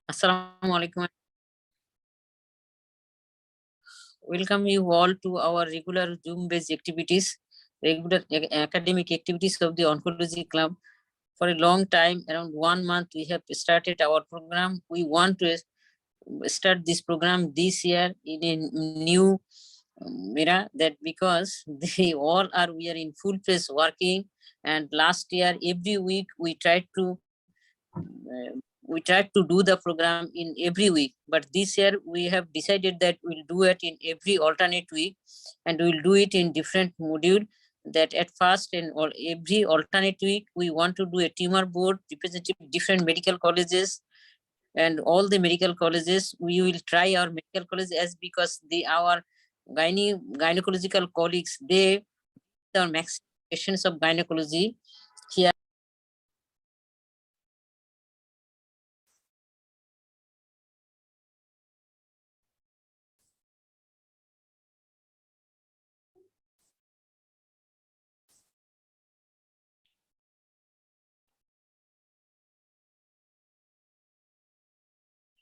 Assalamu alaikum. Welcome you all to our regular Zoom-based activities, regular academic activities of the Oncology Club. For a long time, around 1 month, we have started our program. We want to start this program this year in a new era, that because we are in full pace working, and last year every week we tried to do the program in every week, but this year we have decided that we'll do it in every alternate week, and we'll do it in different module. That at first, in every alternate week, we want to do a tumor board representing different medical colleges, and all the medical colleges we will try our medical colleges, as because our gynecological colleagues, they are maximum patients of gynecology here.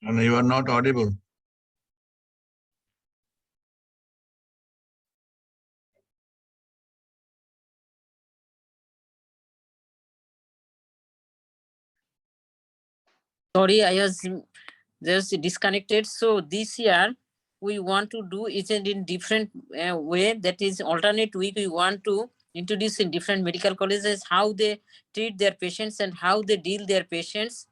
And you are not audible. Sorry, I was just disconnected. So this year we want to do it in different way. That is alternate week. We want to introduce in different medical colleges how they treat their patients and how they deal their patients.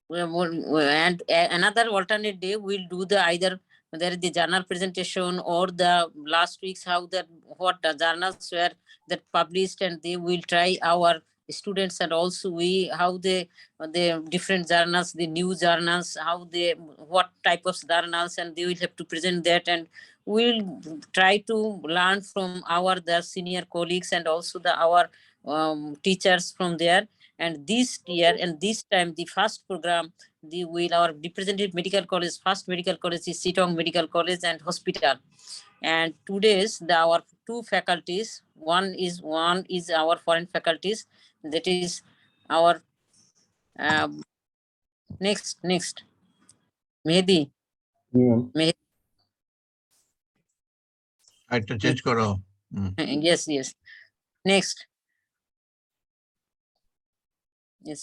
And another alternate day we'll do the either there is the journal presentation, or the last week's how that what the journals were that published, and they will try our students, and also we how the different journals, the new journals, how they what type of journals, and they will have to present that, and we'll try to learn from our the senior colleagues and also our teachers from there. And this year and this time, the first program, our representative medical college, first medical college is Sitong Medical College and Hospital. And today's our two faculties, one is our foreign faculties, that is our next Mehdi. Mehdi. I have to change karo. Yes. Next. Yes.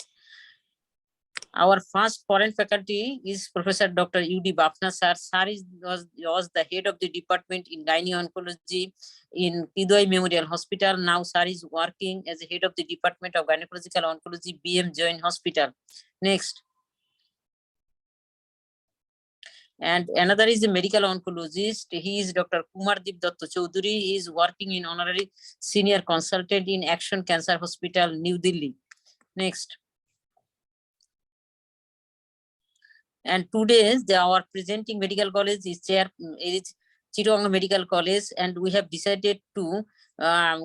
Our first foreign faculty is Professor Dr. U.D. Bafna sir. Sir was the head of the department in gynae oncology in Kidwai Memorial Hospital. Now sir is working as a head of the department of gynecological oncology, BM Joint Hospital. Next. And another is a medical oncologist. He is Dr. Kumardeep Datta Chaudhary. He is working in honorary senior consultant in Action Cancer Hospital, New Delhi. Next. And today our presenting medical college is Chittagong Medical College, and we have decided to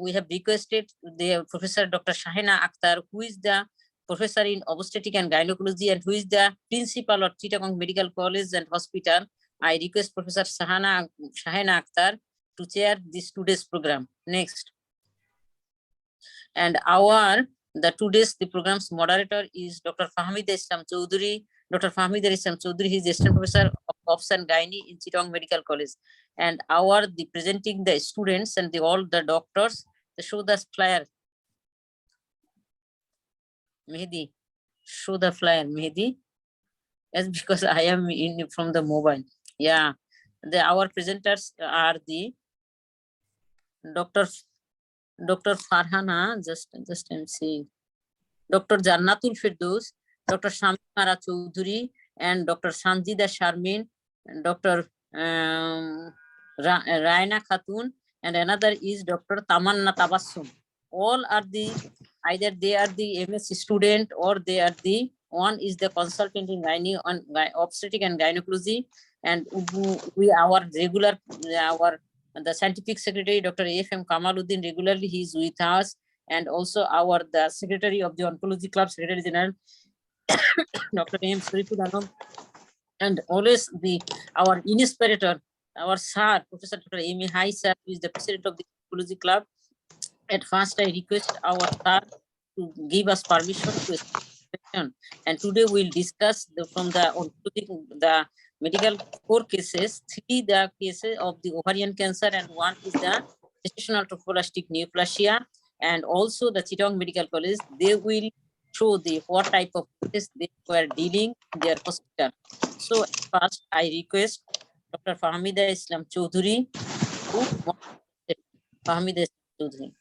we have requested the Professor Dr. Shahina Akhtar, who is the professor in obstetric and gynecology and who is the principal of Chittagong Medical College and Hospital. I request Professor Shahina Akhtar to chair this today's program. Next. And the program's moderator is Dr. Fahmida Islam Chaudhary. Dr. Fahmida Islam Chaudhary, he is assistant professor of Obs and Gynae in Chittagong Medical College. And presenting the students and all the doctors, they show the flyer. Mehdi, show the flyer, Mehdi. Yes, because I am from the mobile. Yeah, our presenters are the Dr. Farhana, just I'm saying, Dr. Jannatul Firdaus, Dr. Shamara Chaudhary, and Dr. Sanjida Sharmin, and Dr. Raina Khatun, and another is Dr. Tamanna Tabassum. All are either they are the MS student, or they are one is the consultant in obstetric and gynecology, and the scientific secretary, Dr. A.F.M. Kamaluddin, regularly he is with us, and also the secretary of the Oncology Club, Secretary General, Dr. M. Shariful Alam, and always our inspirator, our sir, Professor Dr. A.M. Hai sir, who is the president of the Oncology Club. At first, I request our sir to give us permission to And today we'll discuss from the medical 4 cases, 3 the cases of the ovarian cancer and 1 is the gestational trophoblastic neoplasia, and also the Chittagong Medical College. They will show the what type of cases they were dealing in their hospital. So first I request Dr. Fahmida Islam Choudhury to Fahmida Islam Choudhury.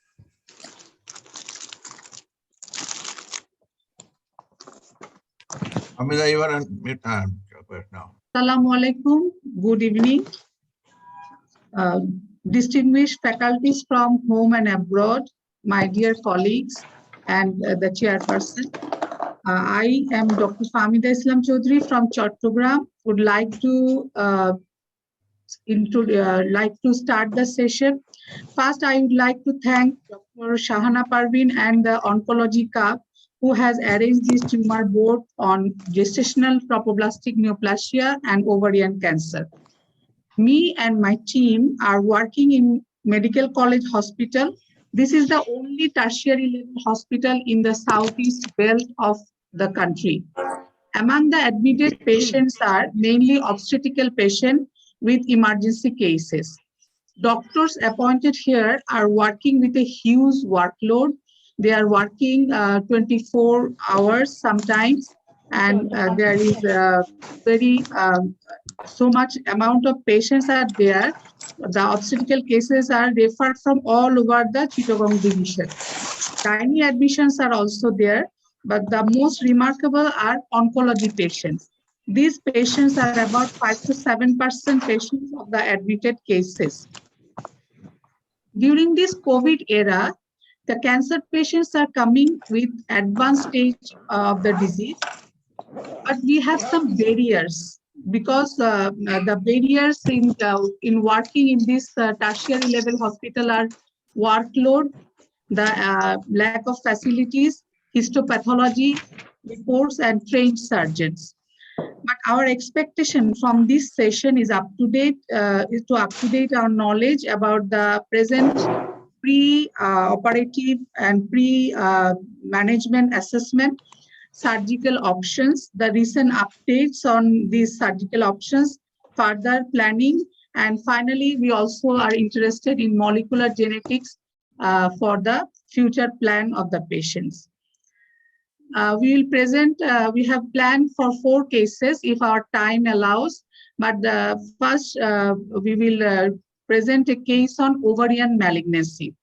Amida, you are on mute now. Assalamu alaikum. Good evening. Distinguished faculties from home and abroad, my dear colleagues and the chairperson. I am Dr. Fahmida Islam Choudhury from Chattogram. Would like to start the session. First, I would like to thank Dr. Shahana Parveen and the Oncology Cup, who has arranged this tumor board on gestational trophoblastic neoplasia and ovarian cancer. Me and my team are working in Medical College Hospital. This is the only tertiary level hospital in the southeast belt of the country. Among the admitted patients are mainly obstetrical patients with emergency cases. Doctors appointed here are working with a huge workload. They are working 24 hours sometimes, and there is so much amount of patients are there. The obstetrical cases are referred from all over the Chittagong division. Tiny admissions are also there, but the most remarkable are oncology patients. These patients are about 5 to 7% patients of the admitted cases. During this COVID era, the cancer patients are coming with advanced stage of the disease, but we have some barriers because the barriers in working in this tertiary level hospital are workload, the lack of facilities, histopathology reports, and trained surgeons. But our expectation from this session is is to up-to-date our knowledge about the present pre-operative and pre-management assessment, surgical options, the recent updates on these surgical options, further planning, and finally, we also are interested in molecular genetics for the future plan of the patients. We will present, we have planned for 4 cases if our time allows, but first we will present a case on ovarian malignancy.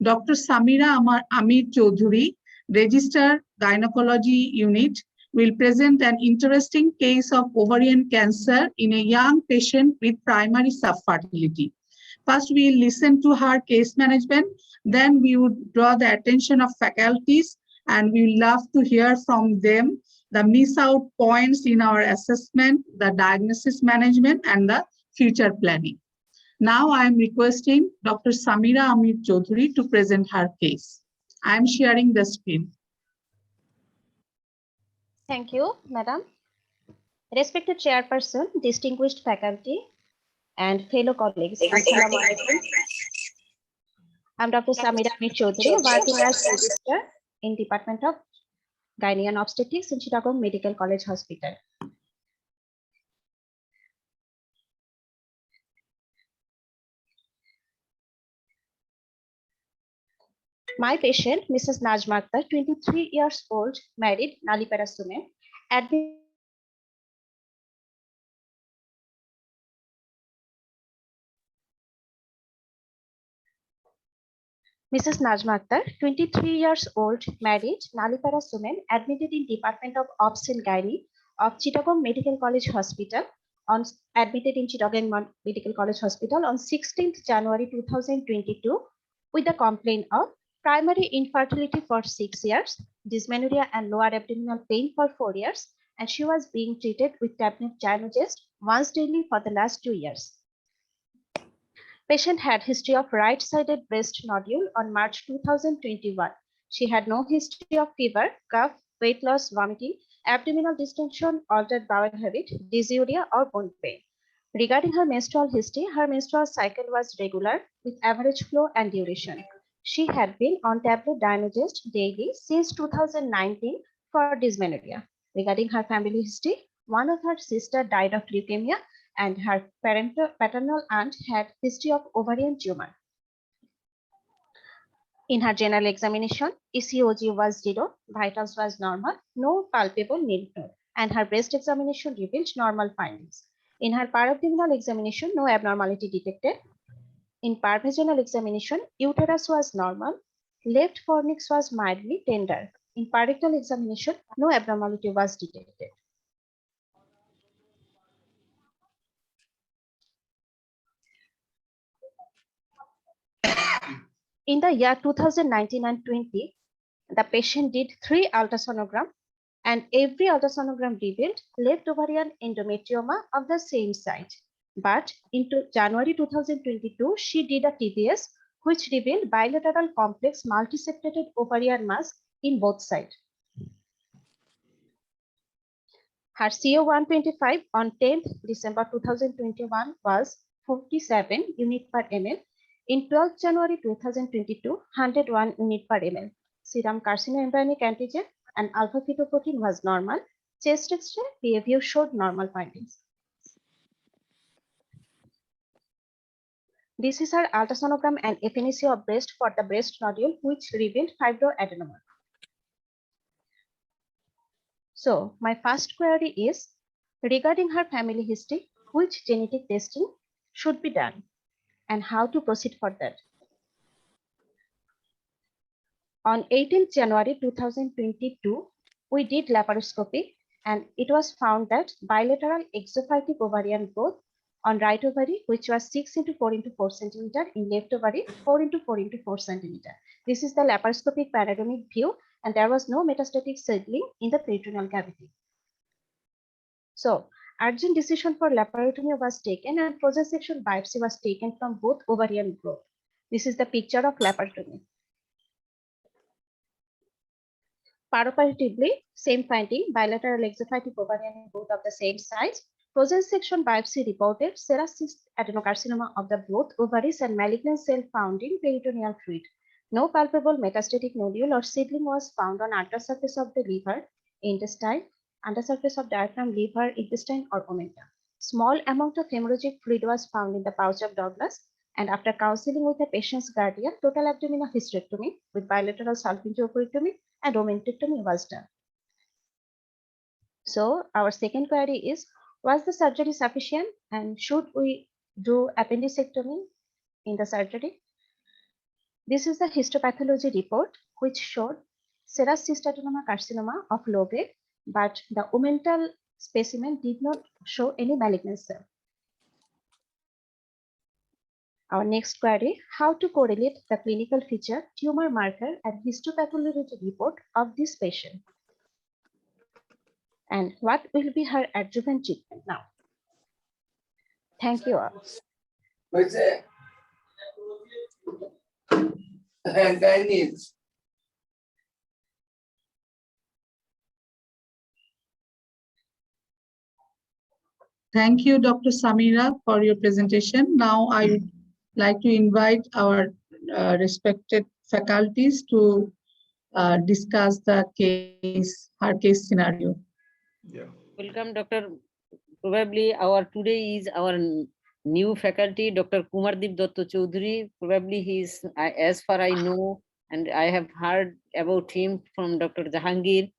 Dr. Samira Amir Choudhury, Registered Gynecology Unit, will present an interesting case of ovarian cancer in a young patient with primary subfertility. First, we will listen to her case management, then we would draw the attention of faculties, and we would love to hear from them the miss out points in our assessment, the diagnosis management, and the future planning. Now I am requesting Dr. Samira Amir Choudhury to present her case. I am sharing the screen. Thank you, Madam. Respected Chairperson, distinguished faculty, and fellow colleagues, Assalamu alaikum. I'm Dr. Samira Amir Choudhury, working as Register in Department of Gynae and Obstetrics in Chittagong Medical College Hospital. My patient, Mrs. Najma Akhtar, 23 years old, married, Nalipara Sumen, admitted Mrs. Najma Akhtar, 23 years old, married, Nalipara Sumen, admitted in Department of Obs and Gynae of Chittagong Medical College Hospital, admitted in Chittagong Medical College Hospital on 16th January 2022 with the complaint of primary infertility for 6 years, dysmenorrhea and lower abdominal pain for 4 years, and she was being treated with tablet Gynogest once daily for the last 2 years. Patient had history of right-sided breast nodule on March 2021. She had no history of fever, cough, weight loss, vomiting, abdominal distension, altered bowel habit, dysuria, or bone pain. Regarding her menstrual history, her menstrual cycle was regular with average flow and duration. She had been on tablet Gynogest daily since 2019 for dysmenorrhea. Regarding her family history, one of her sister died of leukemia and her paternal aunt had history of ovarian tumor. In her general examination, ECOG was 0, vitals was normal, no palpable lymph node, and her breast examination revealed normal findings. In her parabdominal examination, no abnormality detected. In parvaginal examination, uterus was normal, left fornix was mildly tender. In parectal examination, no abnormality was detected. In the year 2019 and 20, the patient did 3 ultrasonograms and every ultrasonogram revealed left ovarian endometrioma of the same site. But in January 2022, she did a TBS which revealed bilateral complex multiseparated ovarian mass in both sides. Her CO125 on 10th December 2021 was 47 unit per ml. In 12th January 2022, 101 unit per ml. Serum carcinoembryonic antigen and alpha fetoprotein was normal. Chest X-ray behavior showed normal findings. This is her ultrasonogram and FNEC of breast for the breast nodule, which revealed fibroadenoma. So my first query is regarding her family history, which genetic testing should be done and how to proceed for that. On 18th January 2022, we did laparoscopy and it was found that bilateral exophytic ovarian growth on right ovary, which was 6 into 4 into 4 centimeter, in left ovary 4 into 4 into 4 centimeter. This is the laparoscopic panoramic view, and there was no metastatic settling in the peritoneal cavity. So urgent decision for laparotomy was taken and frozen section biopsy was taken from both ovarian growth. This is the picture of laparotomy. Paroperatively, same finding, bilateral exophytic ovarian growth of the same size. Frozen section biopsy reported serous cyst adenocarcinoma of the both ovaries and malignant cell found in peritoneal fluid. No palpable metastatic nodule or seedling was found on undersurface of the liver, intestine, undersurface of diaphragm, liver, intestine, or omentum. Small amount of hemorrhagic fluid was found in the pouch of Douglas, and after counseling with the patient's guardian, total abdominal hysterectomy with bilateral salpingo-oophorectomy and omentectomy was done. So our second query is, was the surgery sufficient and should we do appendicectomy in the surgery? This is the histopathology report which showed serous cystadenoma carcinoma of low grade, but the omental specimen did not show any malignant cell. Our next query, how to correlate the clinical feature, tumor marker and histopathology report of this patient? And what will be her adjuvant treatment now? Thank you all. Thank you, Dr. Samira, for your presentation. Now I would like to invite our respected faculties to discuss the her case scenario. Yeah. Welcome, Dr. Probably today is our new faculty, Dr. Kumardeep Datta Chaudhary. Probably he is, as far I know, and I have heard about him from Dr. Jahangir.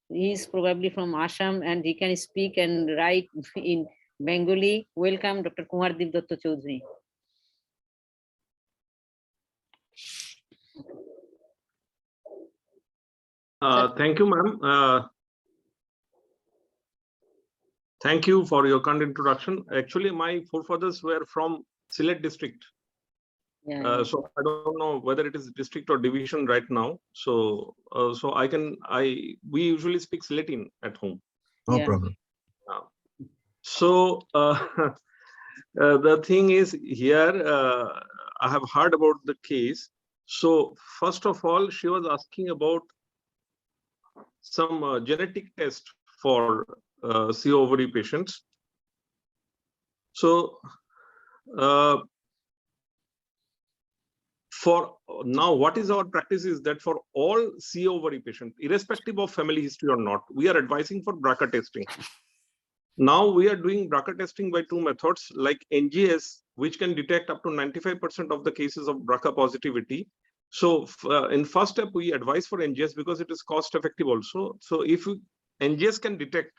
He is probably from Assam and he can speak and write in Bengali. Welcome, Dr. Kumardeep Datta Chaudhary. Thank you, ma'am. Thank you for your kind introduction. Actually, my forefathers were from Sylhet district. Yeah. So I don't know whether it is district or division right now. So we usually speak Sylhetin at home. No Yeah. problem. So the thing is here, I have heard about the case. So first of all, she was asking about some genetic test for CO ovary patients. So for now, what is our practice is that for all C ovary patients, irrespective of family history or not, we are advising for BRCA testing. Now we are doing BRCA testing by two methods like NGS, which can detect up to 95% of the cases of BRCA positivity. So in first step, we advise for NGS because it is cost effective also. So if NGS can detect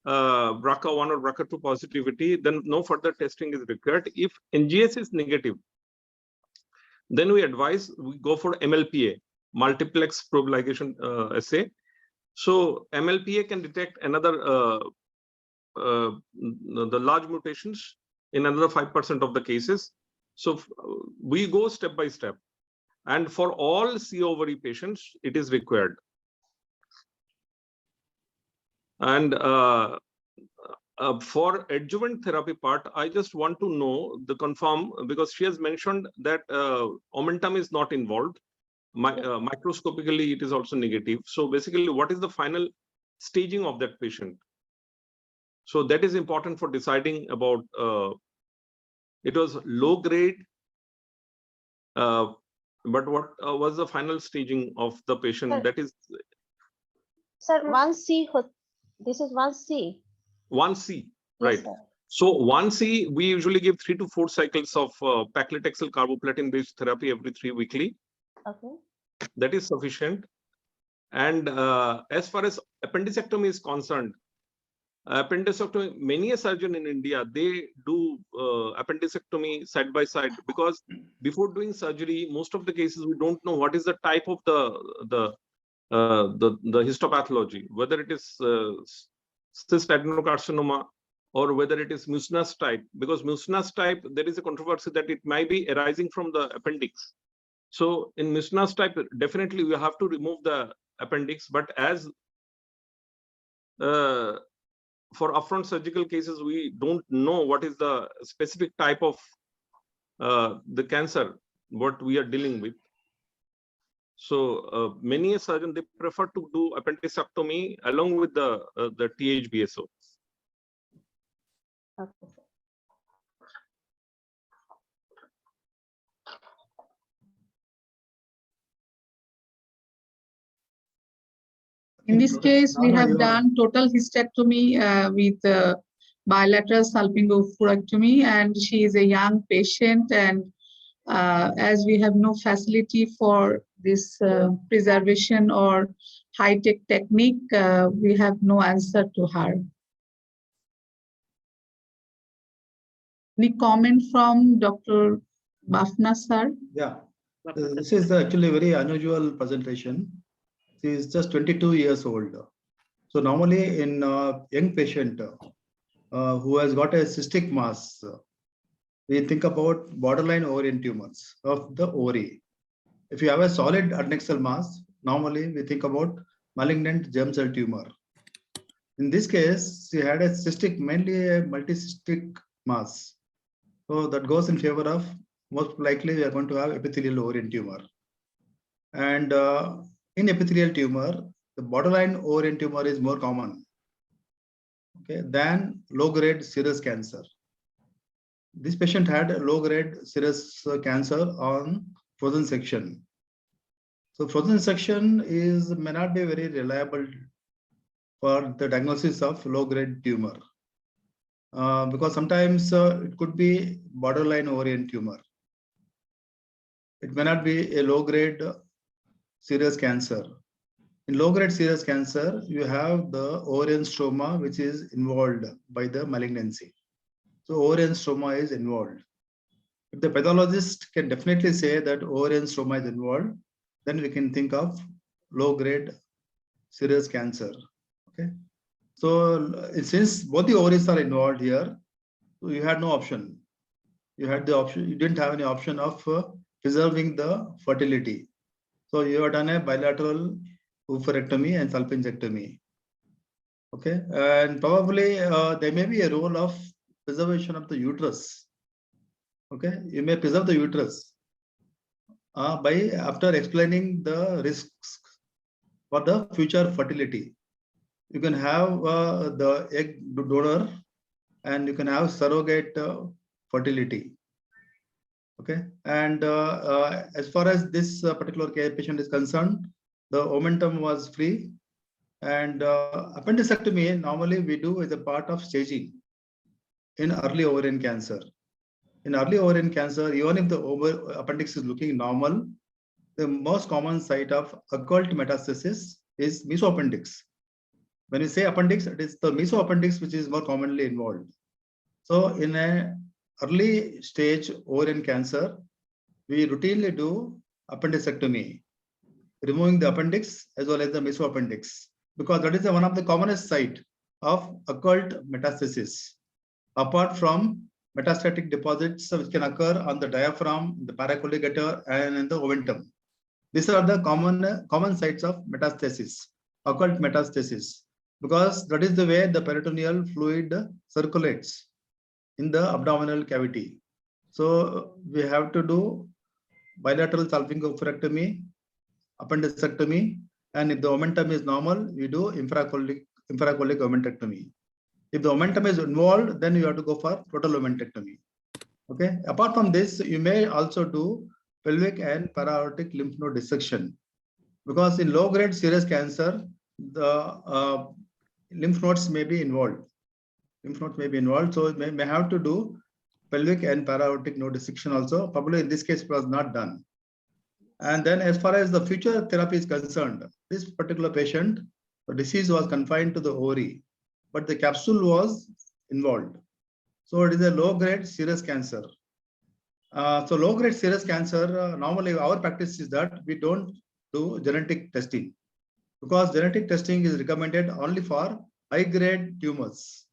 BRCA1 or BRCA2 positivity, then no further testing is required. If NGS is negative, then we advise we go for MLPA, multiplex probe ligation assay. So MLPA can detect another the large mutations in another 5% of the cases. So we go step by step, and for all C ovary patients, it is required. And for adjuvant therapy part, I just want to know the confirm, because she has mentioned that omentum is not involved. Microscopically, it is also negative. So basically, what is the final staging of that patient? So that is important for deciding about, it was low grade, but what was the final staging of the patient? Sir, that is, sir, 1C, this is 1C. 1C, Yes, right? sir. So 1C, we usually give 3 to 4 cycles of paclitaxel carboplatin-based therapy every 3 weekly. Okay. That is sufficient. And as far as appendicectomy is concerned, appendicectomy, many a surgeon in India, they do appendicectomy side by side, because before doing surgery, most of the cases we don't know what is the type of the histopathology, whether it is cyst adenocarcinoma or whether it is mucinous type, because mucinous type, there is a controversy that it might be arising from the appendix. So in mucinous type, definitely we have to remove the appendix, but as for upfront surgical cases, we don't know what is the specific type of the cancer, what we are dealing with. So many a surgeon, they prefer to do appendicectomy along with the THBSO. Okay. In this case, we have done total hysterectomy with bilateral salpingo-oophorectomy, and she is a young patient, and as we have no facility for this preservation or high-tech technique, we have no answer to her. Any comment from Dr. Bafna, sir? Yeah, this is actually a very unusual presentation. She is just 22 years old. So normally in a young patient who has got a cystic mass, we think about borderline ovarian tumors of the ovary. If you have a solid adnexal mass, normally we think about malignant germ cell tumor. In this case, she had a cystic, mainly a multicystic mass. So that goes in favor of most likely we are going to have epithelial ovarian tumor. And in epithelial tumor, the borderline ovarian tumor is more common, okay, than low-grade serous cancer. This patient had a low-grade serous cancer on frozen section. So frozen section may not be very reliable for the diagnosis of low-grade tumor because sometimes it could be borderline ovarian tumor. It may not be a low-grade serous cancer. In low-grade serous cancer, you have the ovarian stroma, which is involved by the malignancy. So ovarian stroma is involved. If the pathologist can definitely say that ovarian stroma is involved, then we can think of low-grade serous cancer. Okay. So since both the ovaries are involved here, so you had no option. You had the option. You didn't have any option of preserving the fertility. So you have done a bilateral oophorectomy and salpingectomy. Okay, and probably there may be a role of preservation of the uterus. Okay, you may preserve the uterus by after explaining the risks for the future fertility. You can have the egg donor, and you can have surrogate fertility. Okay, and as far as this particular patient is concerned, the omentum was free, and appendectomy normally we do as a part of staging in early ovarian cancer. In early ovarian cancer, even if the appendix is looking normal, the most common site of occult metastasis is mesoappendix. When we say appendix, it is the mesoappendix which is more commonly involved. So in a early stage ovarian cancer, we routinely do appendectomy, removing the appendix as well as the mesoappendix, because that is one of the commonest site of occult metastasis, apart from metastatic deposits which can occur on the diaphragm, the paracolligator, and in the omentum. These are the common sites of metastasis, occult metastasis, because that is the way the peritoneal fluid circulates in the abdominal cavity. So we have to do bilateral salpingo-oophorectomy, appendectomy, and if the omentum is normal, we do infracollic omentectomy. If the omentum is involved, then you have to go for total omentectomy. Okay. Apart from this, you may also do pelvic and para-aortic lymph node dissection, because in low-grade serous cancer, the lymph nodes may be involved. So you may have to do pelvic and para-aortic node dissection also. Probably in this case, it was not done. And then as far as the future therapy is concerned, this particular patient, the disease was confined to the ovary, but the capsule was involved. So it is a low-grade serous cancer. So low-grade serous cancer, normally our practice is that we don't do genetic testing, because genetic testing is recommended only for high-grade tumors.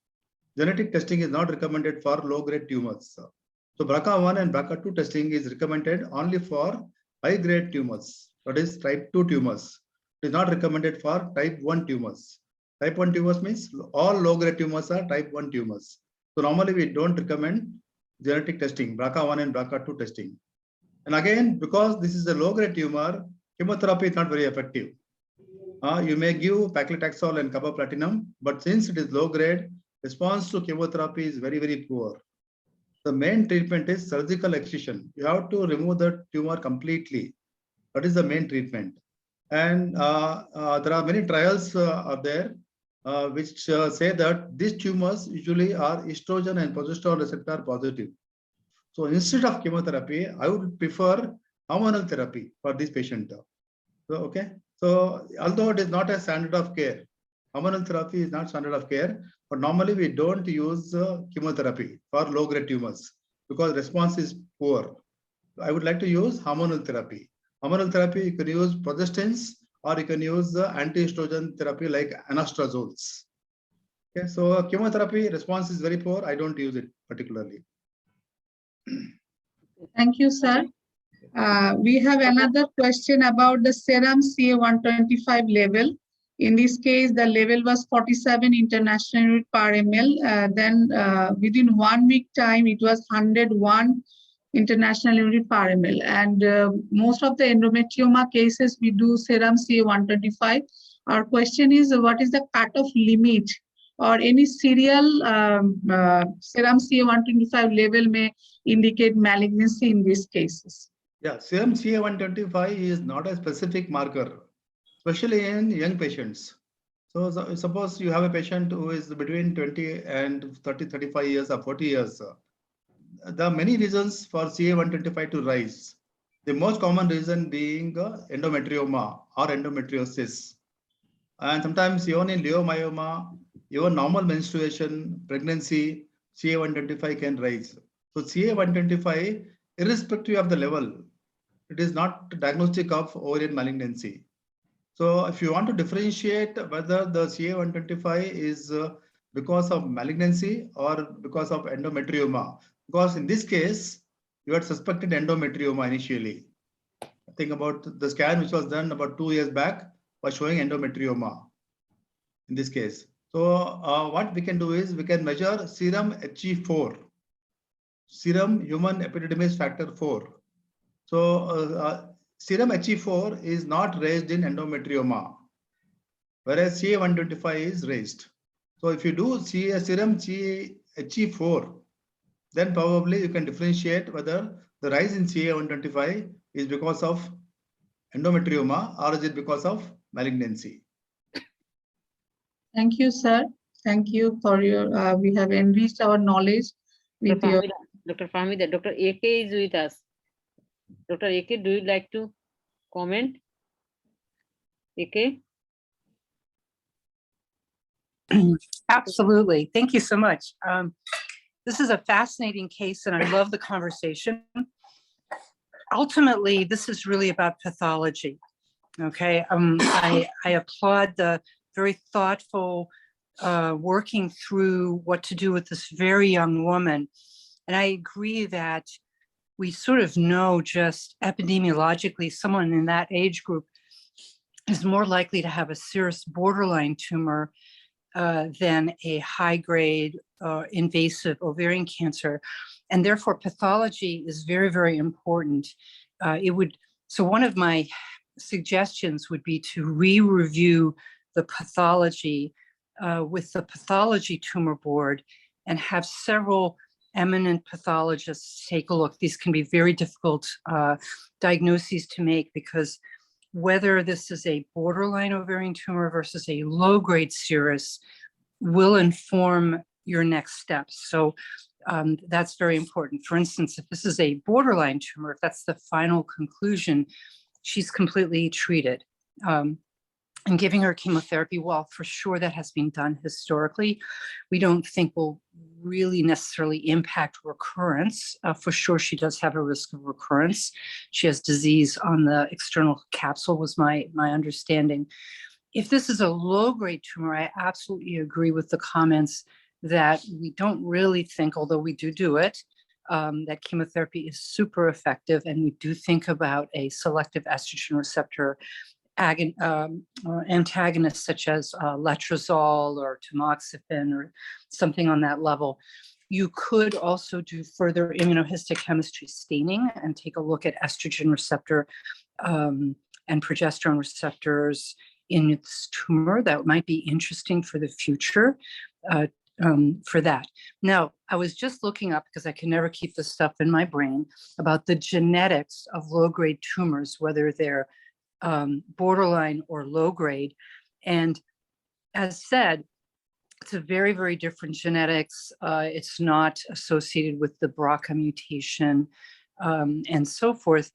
Genetic testing is not recommended for low-grade tumors. So BRCA1 and BRCA2 testing is recommended only for high-grade tumors, that is type 2 tumors. It is not recommended for type 1 tumors. Type 1 tumors means all low-grade tumors are type 1 tumors. So normally we don't recommend genetic testing, BRCA1 and BRCA2 testing. And again, because this is a low-grade tumor, chemotherapy is not very effective. You may give paclitaxel and carboplatinum, but since it is low-grade, response to chemotherapy is very, very poor. The main treatment is surgical excision. You have to remove the tumor completely. That is the main treatment. And there are many trials out there which say that these tumors usually are estrogen and progesterone receptor positive. So instead of chemotherapy, I would prefer hormonal therapy for this patient. So, okay. So although it is not a standard of care, hormonal therapy is not standard of care, but normally we don't use chemotherapy for low-grade tumors because response is poor. I would like to use hormonal therapy. Hormonal therapy, you can use progestins or you can use anti-estrogen therapy like anastrozole. Okay, so chemotherapy response is very poor. I don't use it particularly. Thank you, sir. We have another question about the serum CA-125 level. In this case, the level was 47 international unit per ml. Then within 1 week time, it was 101 international unit per ml. And most of the endometrioma cases, we do serum CA-125. Our question is, what is the cutoff limit or any serial serum CA-125 level may indicate malignancy in these cases? Yeah, serum CA-125 is not a specific marker, especially in young patients. So suppose you have a patient who is between 20 and 30, 35 years or 40 years. There are many reasons for CA-125 to rise. The most common reason being endometrioma or endometriosis. And sometimes even in leiomyoma, even normal menstruation, pregnancy, CA-125 can rise. So CA-125, irrespective of the level, it is not diagnostic of ovarian malignancy. So if you want to differentiate whether the CA-125 is because of malignancy or because of endometrioma, because in this case, you had suspected endometrioma initially. Think about the scan which was done about 2 years back was showing endometrioma in this case. So what we can do is we can measure serum He4, serum human epididymis factor 4. So serum He4 is not raised in endometrioma, whereas CA-125 is raised. So if you do see a serum He4, then probably you can differentiate whether the rise in CA125 is because of endometrioma or is it because of malignancy? Thank you, sir. Thank you for your, we have enriched our knowledge with your. Dr. Fahmida, Dr. AK is with us. Dr. AK, do you like to comment? AK? Absolutely. Thank you so much. This is a fascinating case and I love the conversation. Ultimately, this is really about pathology. Okay. I applaud the very thoughtful working through what to do with this very young woman. And I agree that we sort of know just epidemiologically, someone in that age group is more likely to have a serous borderline tumor than a high-grade invasive ovarian cancer. And therefore, pathology is very, very important. So one of my suggestions would be to re-review the pathology with the pathology tumor board and have several eminent pathologists take a look. These can be very difficult diagnoses to make because whether this is a borderline ovarian tumor versus a low-grade serous will inform your next steps. So that's very important. For instance, if this is a borderline tumor, if that's the final conclusion, she's completely treated. And giving her chemotherapy, well, for sure that has been done historically, we don't think will really necessarily impact recurrence. For sure, she does have a risk of recurrence. She has disease on the external capsule, was my understanding. If this is a low-grade tumor, I absolutely agree with the comments that we don't really think, although we do it, that chemotherapy is super effective, and we do think about a selective estrogen receptor antagonists such as letrozole or tamoxifen or something on that level. You could also do further immunohistochemistry staining and take a look at estrogen receptor and progesterone receptors in its tumor. That might be interesting for the future for that. Now, I was just looking up, because I can never keep this stuff in my brain, about the genetics of low-grade tumors, whether they're borderline or low grade. And as said, it's a very, very different genetics. It's not associated with the BRCA mutation and so forth.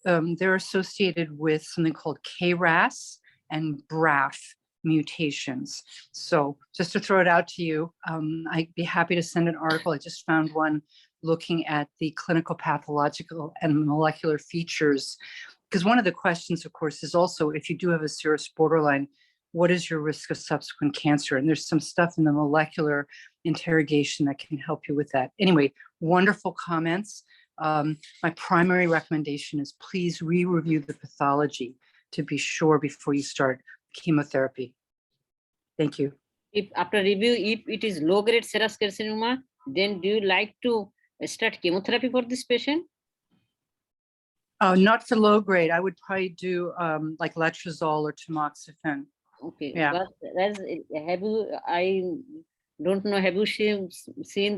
They're associated with something called KRAS and BRAF mutations. So just to throw it out to you, I'd be happy to send an article. I just found one looking at the clinical, pathological, and molecular features. Because one of the questions, of course, is also, if you do have a serous borderline, what is your risk of subsequent cancer? And there's some stuff in the molecular interrogation that can help you with that. Anyway, wonderful comments. My primary recommendation is please re-review the pathology to be sure before you start chemotherapy. Thank you. If after review, if it is low-grade serous carcinoma, then do you like to start chemotherapy for this patient? Not for low grade. I would probably do like letrozole or tamoxifen. Okay. Yeah. But have you? I don't know. Have you seen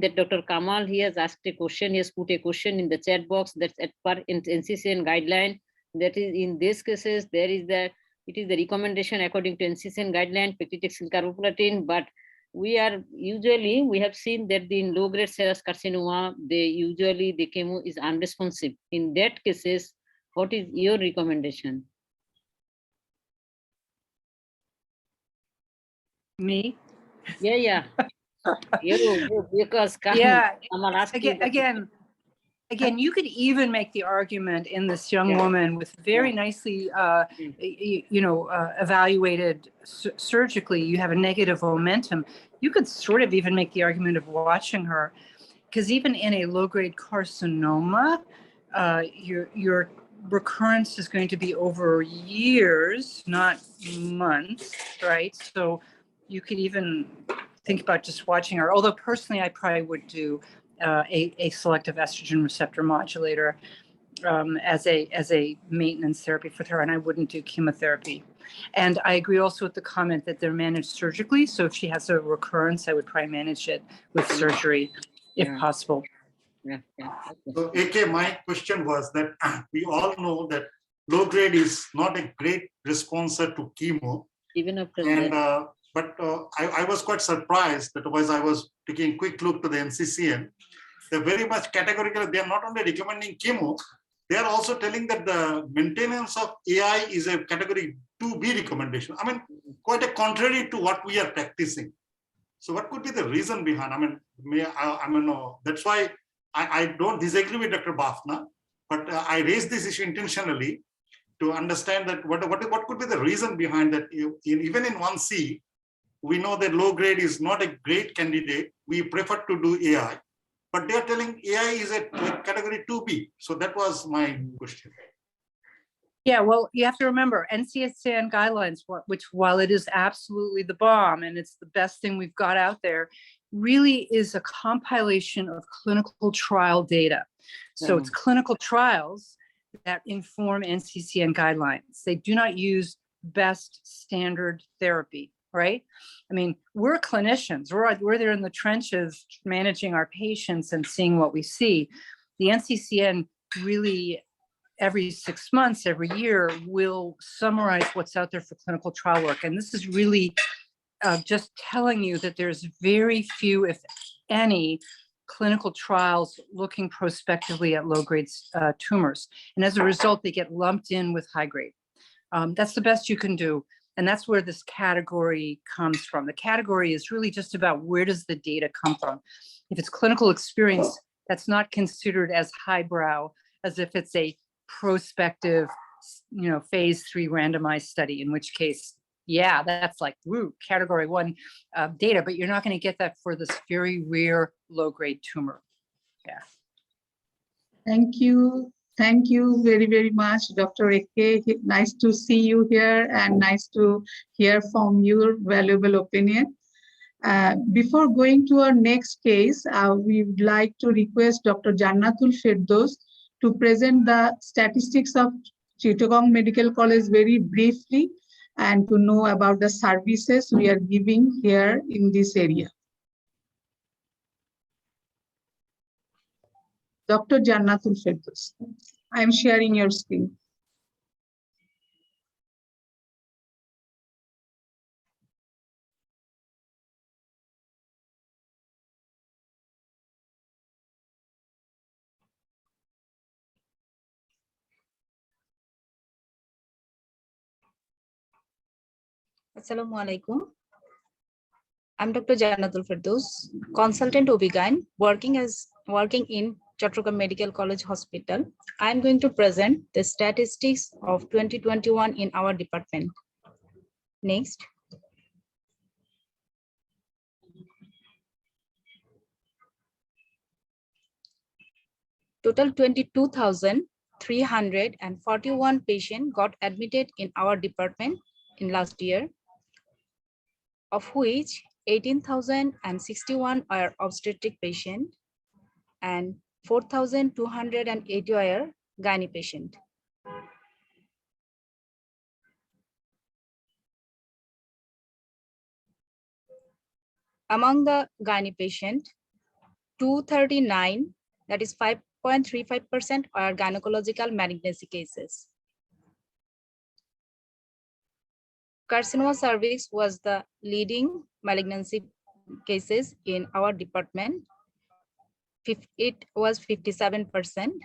that Dr. Kamal? He has asked a question. He has put a question in the chat box. That's at per NCCN guideline. That is, in these cases, there is it is the recommendation according to NCCN guideline, paclitaxel carboplatin. But we have seen that in low-grade serous carcinoma, usually the chemo is unresponsive. In that cases, what is your recommendation? Me? Yeah. you because Yeah. Kamal asked Again, you could even make the argument in this young woman with very nicely, evaluated surgically. You have a negative momentum. You could sort of even make the argument of watching her, because even in a low-grade carcinoma, your recurrence is going to be over years, not months, right? So you could even think about just watching her. Although personally, I probably would do a selective estrogen receptor modulator as a maintenance therapy for her, and I wouldn't do chemotherapy. And I agree also with the comment that they're managed surgically. So if she has a recurrence, I would probably manage it with surgery if possible. Yeah, yeah. Okay. So AK, my question was that we all know that low grade is not a great responder to chemo. Even after And that, but I was quite surprised that was I was taking a quick look to the NCCN. They're very much categorical. They are not only recommending chemo, they are also telling that the maintenance of AI is a category 2B recommendation. I mean, quite a contrary to what we are practicing. So what could be the reason behind? I mean, that's why I don't disagree with Dr. Bafna, but I raised this issue intentionally to understand that what could be the reason behind that. Even in 1C, we know that low grade is not a great candidate. We prefer to do AI, but they're telling AI is a category 2B. So that was my question. Yeah, well, you have to remember NCCN guidelines, which while it is absolutely the bomb and it's the best thing we've got out there, really is a compilation of clinical trial data. So it's clinical trials that inform NCCN guidelines. They do not use best standard therapy, right? I mean, we're clinicians. We're there in the trenches managing our patients and seeing what we see. The NCCN really, every 6 months, every year, will summarize what's out there for clinical trial work. And this is really just telling you that there's very few, if any, clinical trials looking prospectively at low-grade tumors. And as a result, they get lumped in with high-grade. That's the best you can do. And that's where this category comes from. The category is really just about where does the data come from. If it's clinical experience, that's not considered as highbrow as if it's a prospective, phase 3 randomized study, in which case, yeah, that's like, woo, category 1 data, but you're not going to get that for this very rare low-grade tumor. Yeah. Thank you. Thank you very, very much, Dr. Eke. Nice to see you here and nice to hear from your valuable opinion. Before going to our next case, we would like to request Dr. Jannatul Firdaus to present the statistics of Chittagong Medical College very briefly and to know about the services we are giving here in this area. Dr. Jannatul Firdaus, I am sharing your screen. Assalamu alaikum. I'm Dr. Jannatul Firdaus, consultant OB-GYN, working in Chittagong Medical College Hospital. I'm going to present the statistics of 2021 in our department. Next. Total 22,341 patients got admitted in our department in last year, of which 18,061 are obstetric patients and 4,280 are gynae patient. Among the gynae patient, 239, that is 5.35%, are gynecological malignancy cases. Carcinoma cervix was the leading malignancy cases in our department. It was 57%.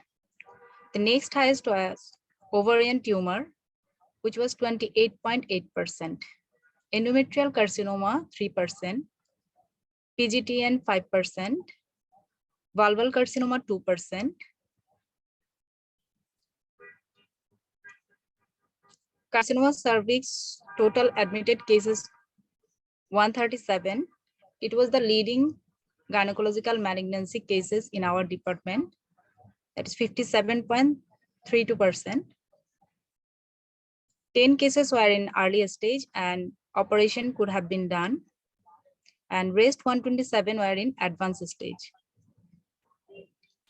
The next highest was ovarian tumor, which was 28.8%. Endometrial carcinoma, 3%. PGTN, 5%. Vulval carcinoma, 2%. Carcinoma cervix, total admitted cases 137. It was the leading gynecological malignancy cases in our department. That is 57.32%. 10 cases were in early stage and operation could have been done. And rest 127 were in advanced stage.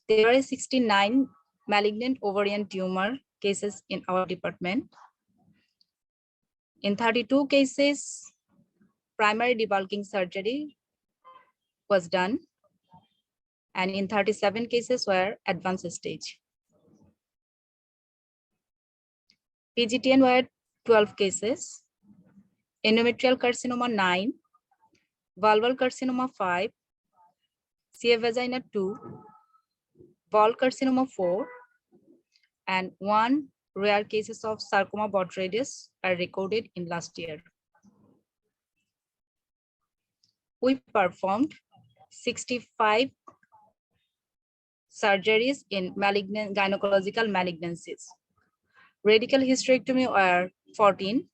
There are 69 malignant ovarian tumor cases in our department. In 32 cases, primary debulking surgery was done. and in 37 cases were advanced stage. PGTN were 12 cases, endometrial carcinoma 9, vulval carcinoma 5, CA vagina 2, ball carcinoma 4, and 1 rare cases of sarcoma botrytis are recorded in last year. We performed 65 surgeries in gynecological malignancies. Radical hysterectomy were 14,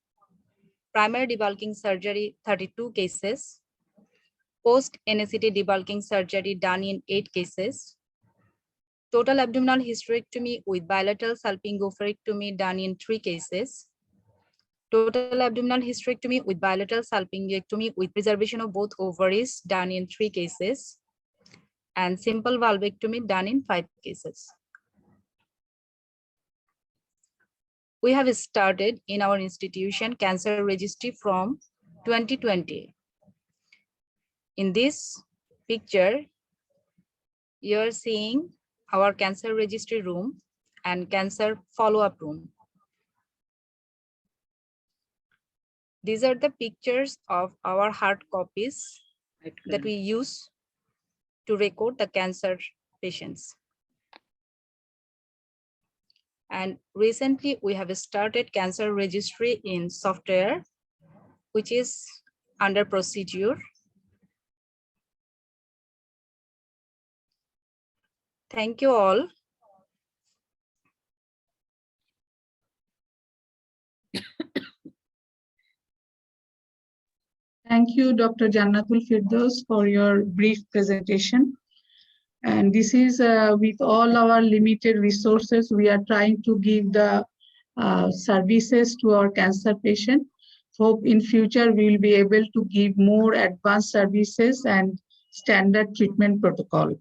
primary debulking surgery 32 cases, post-NSCT debulking surgery done in 8 cases, total abdominal hysterectomy with bilateral salpingo-oophorectomy done in 3 cases, total abdominal hysterectomy with bilateral salpingectomy with preservation of both ovaries done in 3 cases, and simple valvectomy done in 5 cases. We have started in our institution cancer registry from 2020. In this picture, you're seeing our cancer registry room and cancer follow-up room. These are the pictures of our hard copies that we use to record the cancer patients. And recently we have started cancer registry in software, which is under procedure. Thank you all. Thank you, Dr. Jannatul Firdaus, for your brief presentation. And this is with all our limited resources, we are trying to give the services to our cancer patient. Hope in future we will be able to give more advanced services and standard treatment protocol.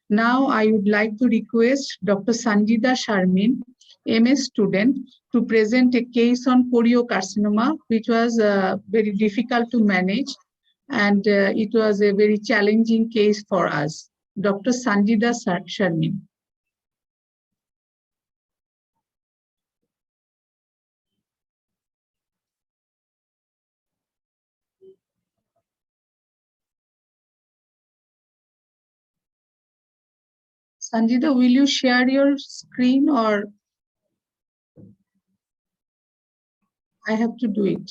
Now I would like to request Dr. Sanjida Sharmin, MS student, to present a case on choriocarcinoma, which was very difficult to manage, and it was a very challenging case for us. Dr. Sanjida Sharmin. Sanjida, will you share your screen or I have to do it?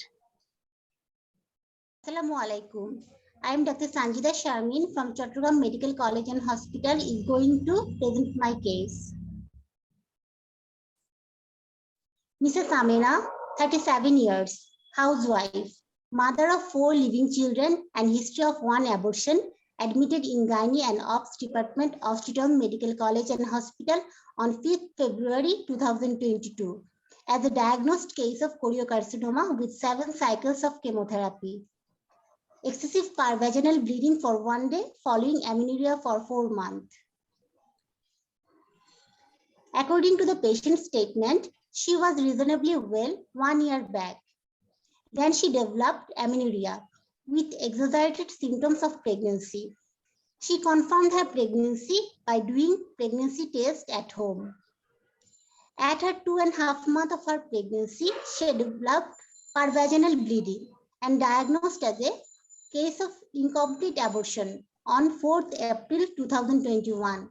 Assalamu alaikum. I am Dr. Sanjida Sharmin from Chattogram Medical College and Hospital is going to present my case. Mrs. Amena, 37 years, housewife, mother of 4 living children and history of 1 abortion, admitted in Gynae and Obs Department of Chattogram Medical College and Hospital on 5th February 2022 as a diagnosed case of choriocarcinoma with 7 cycles of chemotherapy. Excessive parvaginal bleeding for 1 day following amenorrhea for 4 months. According to the patient's statement, she was reasonably well 1 year back. Then she developed amenorrhea with exaggerated symptoms of pregnancy. She confirmed her pregnancy by doing pregnancy tests at home. At her 2.5 months of her pregnancy, she developed parvaginal bleeding and diagnosed as a case of incomplete abortion on 4th April 2021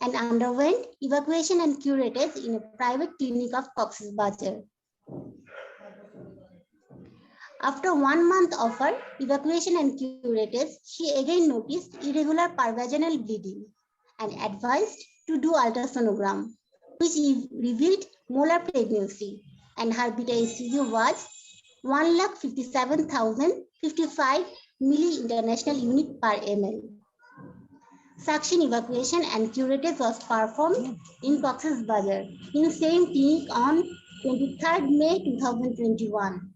and underwent evacuation and curettage in a private clinic of Cox's Bazar. After 1 month of her evacuation and curettage, she again noticed irregular parvaginal bleeding and advised to do ultrasonogram, which revealed molar pregnancy, and her beta HCG was 1,57,055 milli-international unit per ml. Suction evacuation and curettage was performed in Cox's Bazar in same clinic on 23rd May 2021.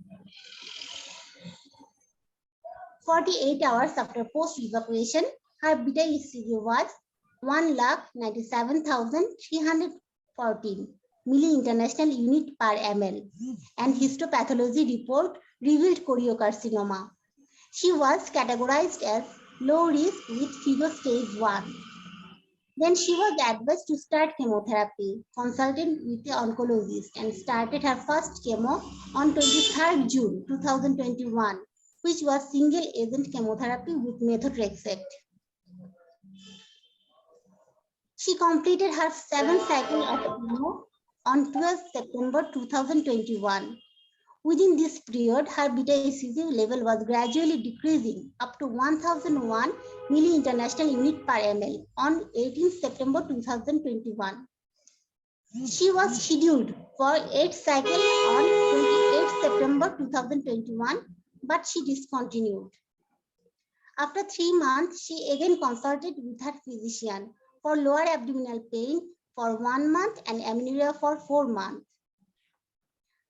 48 hours after post-evacuation, her beta HCG was 1,97,314 milli-international unit per ml, and histopathology report revealed choriocarcinoma. She was categorized as low risk with FIGO stage 1 Then she was advised to start chemotherapy, consulted with the oncologist, and started her first chemo on 23rd June 2021, which was single agent chemotherapy with methotrexate. She completed her 7th cycle of chemo on 12th September 2021. Within this period, her beta-HCG level was gradually decreasing up to 1001 milli-international unit per ml on 18th September 2021. She was scheduled for 8th cycle on 28th September 2021, but she discontinued. After 3 months, she again consulted with her physician for lower abdominal pain for 1 month and amenorrhea for 4 months.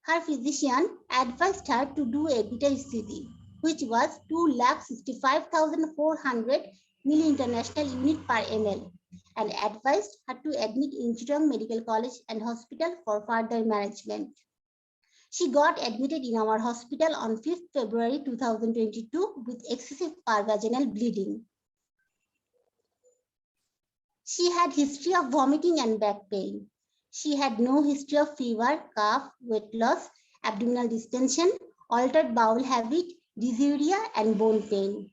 Her physician advised her to do a beta-HCG, which was 2,65,400 milli-international unit per ml, and advised her to admit in Chittagong Medical College and Hospital for further management. She got admitted in our hospital on 5th February 2022 with excessive vaginal bleeding. She had history of vomiting and back pain. She had no history of fever, cough, weight loss, abdominal distension, altered bowel habit, dysuria, and bone pain.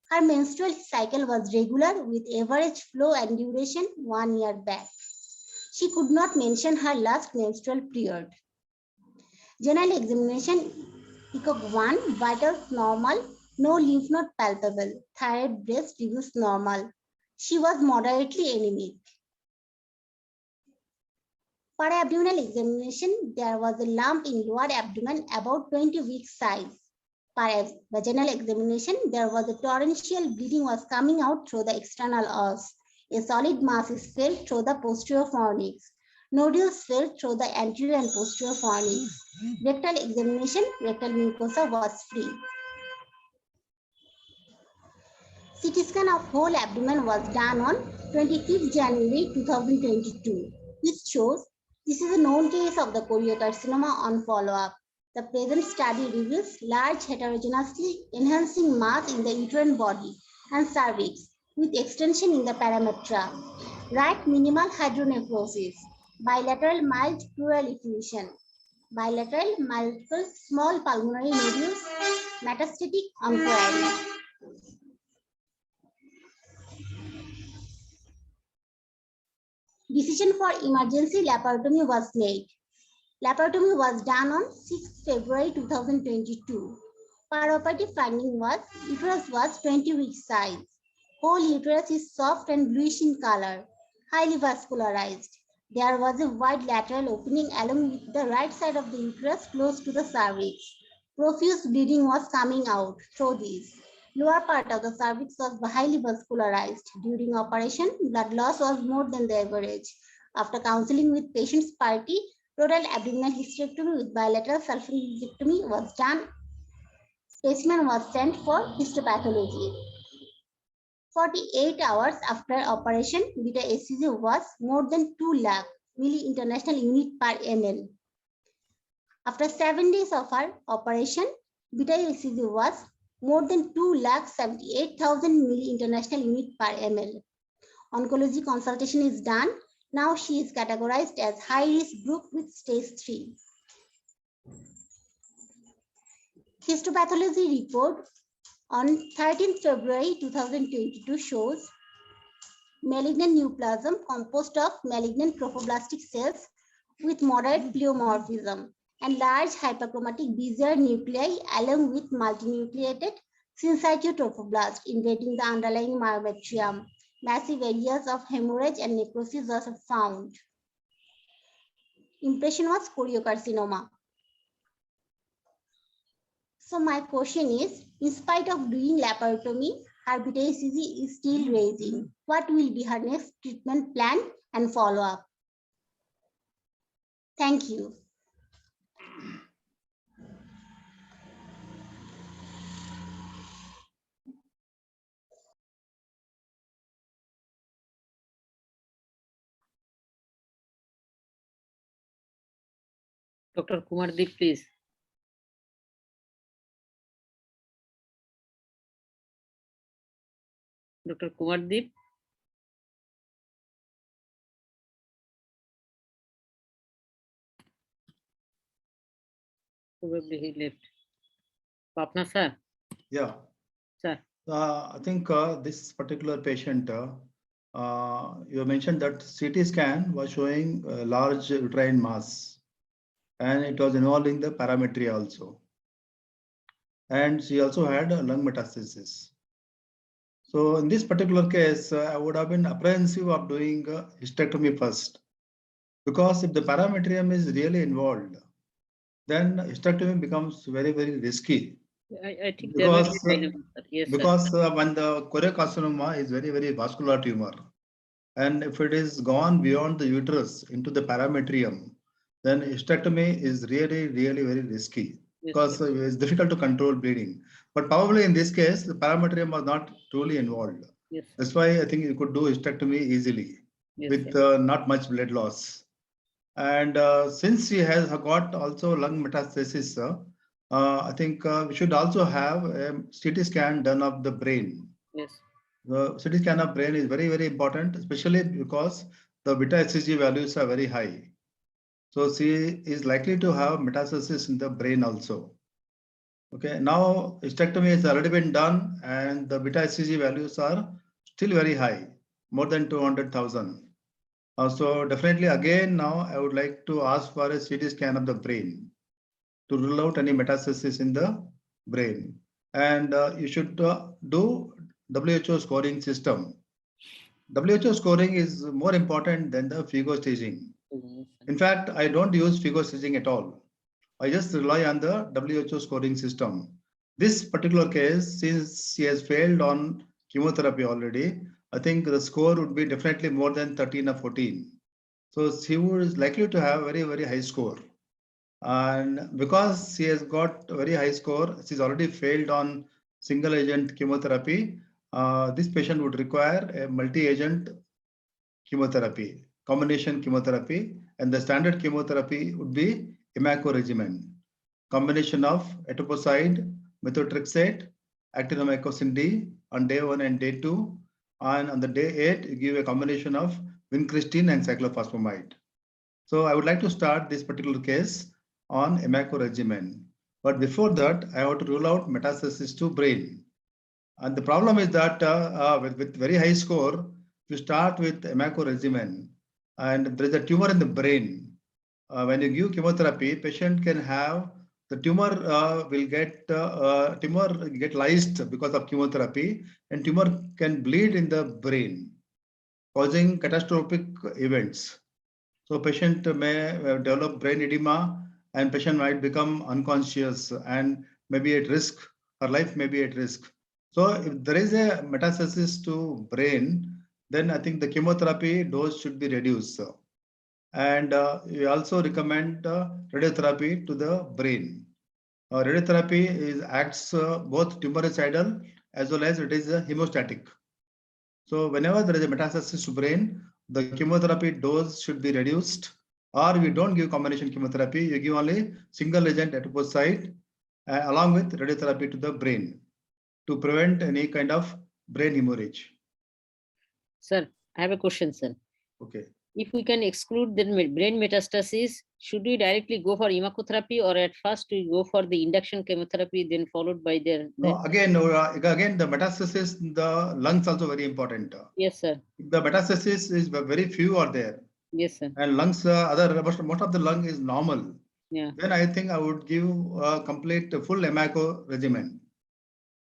Her menstrual cycle was regular with average flow and duration 1 year back. She could not mention her last menstrual period. General examination, ECOG 1, vitals normal, no lymph node palpable, thyroid breast reviews normal. She was moderately anemic. For abdominal examination, there was a lump in lower abdomen about 20 weeks size. For vaginal examination, there was a torrential bleeding was coming out through the external os. A solid mass is felt through the posterior fornix. Nodules felt through the anterior and posterior fornix. Rectal examination, rectal mucosa was free. CT scan of whole abdomen was done on 25th January 2022, which shows this is a known case of the choriocarcinoma on follow-up. The present study reveals large heterogeneously enhancing mass in the uterine body and cervix with extension in the parametra. Right minimal hydronephrosis, bilateral mild pleural effusion, bilateral multiple small pulmonary nodules, metastatic enquiry. Decision for emergency laparotomy was made. Laparotomy was done on 6th February 2022. Perioperative finding was uterus was 20 weeks size. Whole uterus is soft and bluish in color, highly vascularized. There was a wide lateral opening along with the right side of the uterus close to the cervix. Profuse bleeding was coming out through this. Lower part of the cervix was highly vascularized. During operation, blood loss was more than the average. After counseling with patient's party, total abdominal hysterectomy with bilateral sulfurylectomy was done. Specimen was sent for histopathology. 48 hours after operation, beta-HCG was more than 2 lakh milli-international unit per ml. After 7 days of her operation, beta-HCG was more than 2,78,000 milli-international unit per ml. Oncology consultation is done. Now she is categorized as high-risk group with stage 3. Histopathology report on 13th February 2022 shows malignant neoplasm composed of malignant trophoblastic cells with moderate pleomorphism and large hyperchromatic bezier nuclei along with multinucleated syncytial trophoblast invading the underlying myometrium. Massive areas of hemorrhage and necrosis was found. Impression was choriocarcinoma. So my question is, in spite of doing laparotomy, her beta-HCG is still raising. What will be her next treatment plan and follow-up? Thank you. Dr. Kumardeep, please. Dr. Kumardeep. Probably he left. Papna sir. Yeah. Sir. I think this particular patient, you mentioned that CT scan was showing a large uterine mass, and it was involving the parametry also. And she also had a lung metastasis. So in this particular case, I would have been apprehensive of doing hysterectomy first, because if the parametrium is really involved, then hysterectomy becomes very, very risky. I think there will be Because, dilemma, sir. Yes, because sir. when the choriocarcinoma is very, very vascular tumor, and if it is gone beyond the uterus into the parametrium, then hysterectomy is really, really very risky, because it's difficult to control bleeding. But probably in this case, the parametrium was not truly involved. Yes. That's why I think you could do hysterectomy easily with not much blood loss. And since she has got also lung metastasis, I think we should also have a CT scan done of the brain. Yes. The CT scan of brain is very, very important, especially because the beta HCG values are very high. So she is likely to have metastasis in the brain also. Okay, now hysterectomy has already been done, and the beta HCG values are still very high, more than 200,000. So definitely again, now I would like to ask for a CT scan of the brain to rule out any metastasis in the brain. And you should do WHO scoring system. WHO scoring is more important than the FIGO staging. In fact, I don't use FIGO staging at all. I just rely on the WHO scoring system. This particular case, since she has failed on chemotherapy already, I think the score would be definitely more than 13 or 14. So she is likely to have very, very high score. And because she has got a very high score, she's already failed on single agent chemotherapy. This patient would require a multi-agent chemotherapy, combination chemotherapy, and the standard chemotherapy would be imaco regimen, combination of etoposide, methotrexate, actinomycin D on day 1 and day 2, and on the day 8, you give a combination of vincristine and cyclophosphamide. So I would like to start this particular case on imaco regimen. But before that, I have to rule out metastasis to brain. And the problem is that with very high score, you start with imaco regimen, and there is a tumor in the brain. When you give chemotherapy, patient can have the tumor will get lysed because of chemotherapy, and tumor can bleed in the brain, causing catastrophic events. So patient may develop brain edema, and patient might become unconscious and maybe at risk. Her life may be at risk. So if there is a metastasis to brain, then I think the chemotherapy dose should be reduced. And we also recommend radiotherapy to the brain. Radiotherapy acts both tumoricidal as well as it is hemostatic. So whenever there is a metastasis to brain, the chemotherapy dose should be reduced, or we don't give combination chemotherapy, you give only single agent etoposide along with radiotherapy to the brain to prevent any kind of brain hemorrhage. Sir, I have a question, sir. Okay. If we can exclude the brain metastasis, should we directly go for immunotherapy, or at first we go for the induction chemotherapy, then followed by their? No, again, the metastasis in the lungs also very important. Yes, sir. The metastasis is very few are there. Yes, sir. And lungs, most of the lung is normal. Yeah. Then I think I would give a complete full imaco regimen.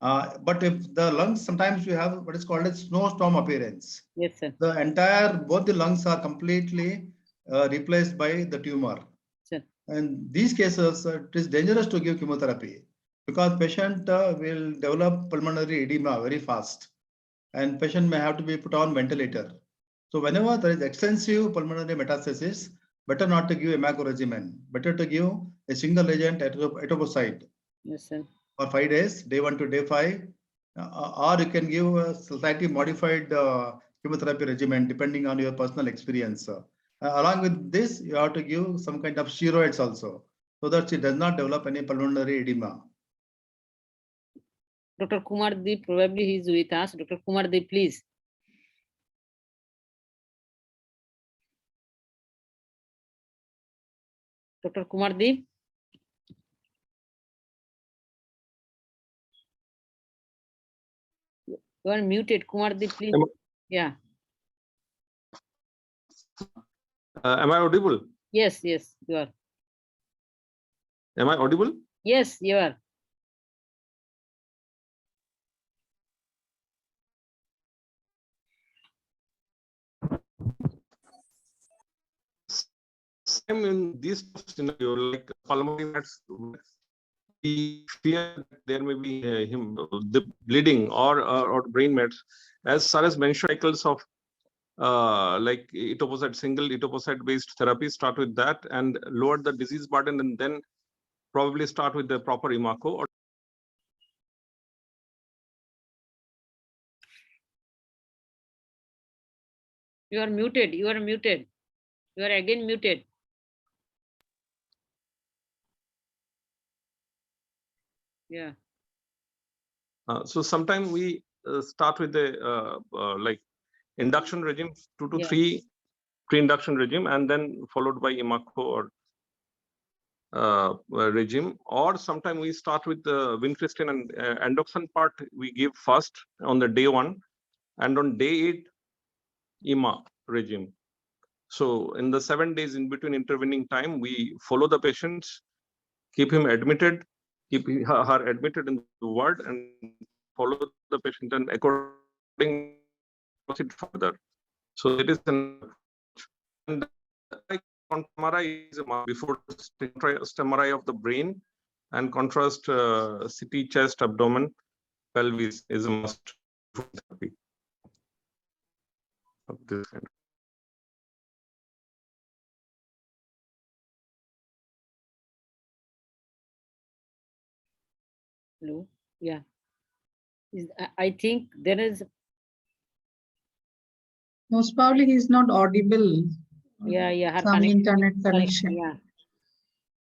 But if the lungs, sometimes we have what is called a snowstorm appearance. Yes, sir. Both the lungs are completely replaced by the tumor. Sir. And these cases, it is dangerous to give chemotherapy because patient will develop pulmonary edema very fast, and patient may have to be put on ventilator. So whenever there is extensive pulmonary metastasis, better not to give imaco regimen. Better to give a single agent etoposide. Yes, sir. For 5 days, day 1 to day 5, or you can give a slightly modified chemotherapy regimen depending on your personal experience. Along with this, you have to give some kind of steroids also, so that she does not develop any pulmonary edema. Dr. Kumar Deep, probably he is with us. Dr. Kumar Deep, please. Dr. Kumar Deep. You are muted, Kumardeep, please. Yeah. Am I audible? Yes, yes, you are. Am I audible? Yes, you are. Same in this scenario, like pulmonary mets, we fear that there may be the bleeding or brain mets. As far as mentioned, cycles of like etoposide, single etoposide based therapy, start with that and lower the disease burden, and then probably start with the proper imaco. Or You are muted. You are muted. You are again muted. Yeah. so sometimes we start with the like induction regime, 2 to 3 pre-induction regime, and then followed by imaco or regime. Or sometimes we start with the vincristine and endoxin part we give first on the day 1, and on day 8 IMA regime. So in the 7 days in between intervening time, we follow the patients, keep him admitted, keep her admitted in the ward, and follow the patient and according proceed further. So it is an and MRI is a before MRI of the brain, and contrast CT chest, abdomen, pelvis is a must for therapy of this kind. Hello. Yeah. I think there is. Most probably he's not audible. Yeah. Her Some internet connection. Yeah.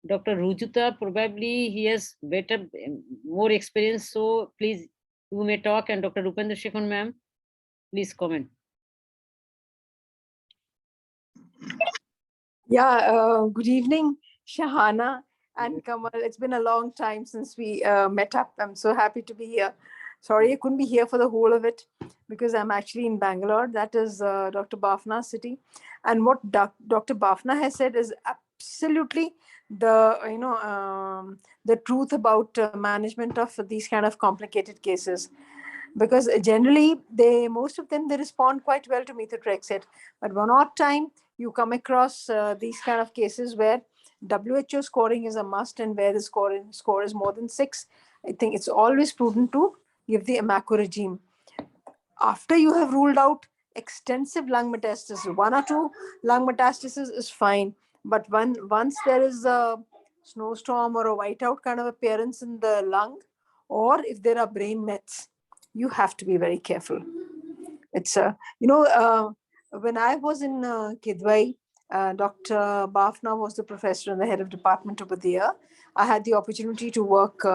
Dr. Rujuta, probably he has better, more experience. So please, you may talk, and Dr. Rupendra Shekhar, ma'am, please comment. Yeah, good evening, Shahana and Kamal. It's been a long time since we met up. I'm so happy to be here. Sorry, I couldn't be here for the whole of it because I'm actually in Bangalore. That is Dr. Bafna's city. And what Dr. Bafna has said is absolutely the truth about management of these kind of complicated cases. Because generally, most of them, they respond quite well to methotrexate. But one odd time, you come across these kind of cases where WHO scoring is a must, and where the score is more than 6. I think it's always prudent to give the imaco regime. After you have ruled out extensive lung metastasis, 1 or 2 lung metastasis is fine. But once there is a snowstorm or a whiteout kind of appearance in the lung, or if there are brain mets, you have to be very careful. It's when I was in Kidwai, Dr. Bafna was the professor and the head of department over there. I had the opportunity to work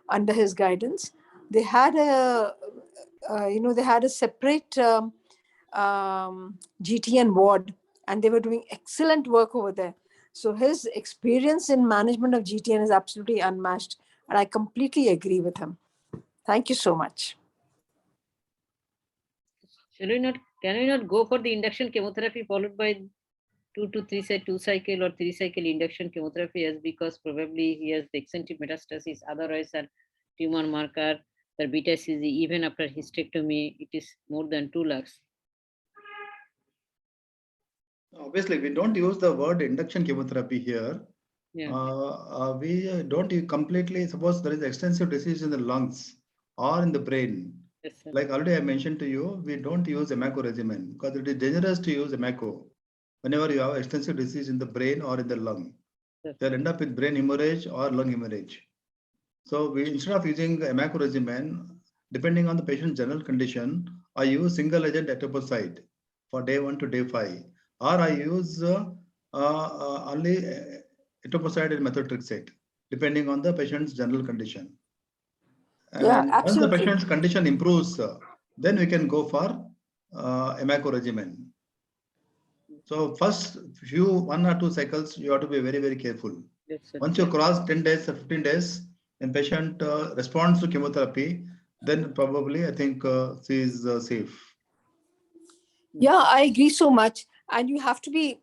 under his guidance. They had a separate GTN ward, and they were doing excellent work over there. So his experience in management of GTN is absolutely unmatched, and I completely agree with him. Thank you so much. Can we not go for the induction chemotherapy followed by 2 to 3 cycle or 3 cycle induction chemotherapy, as because probably he has the extensive metastasis, otherwise a tumor marker, the beta CZ, even after hysterectomy, it is more than 2 lakhs. Obviously, we don't use the word induction chemotherapy here. Yeah. We don't completely, suppose there is extensive disease in the lungs or in the brain. Yes, sir. Like already I mentioned to you, we don't use imaco regimen because it is dangerous to use imaco whenever you have extensive disease in the brain or in the lung. Yes. They'll end up with brain hemorrhage or lung hemorrhage. So we, instead of using imaco regimen, depending on the patient's general condition, I use single agent etoposide for day 1 to day 5, or I use only etoposide and methotrexate, depending on the patient's general condition. And yeah, absolutely. once the patient's condition improves, then we can go for imaco regimen. So first 1 or 2 cycles, you have to be very, very careful. Yes, sir. Once you cross 10 days or 15 days, when patient responds to chemotherapy, then probably I think she is safe. Yeah, I agree so much. And you have to be,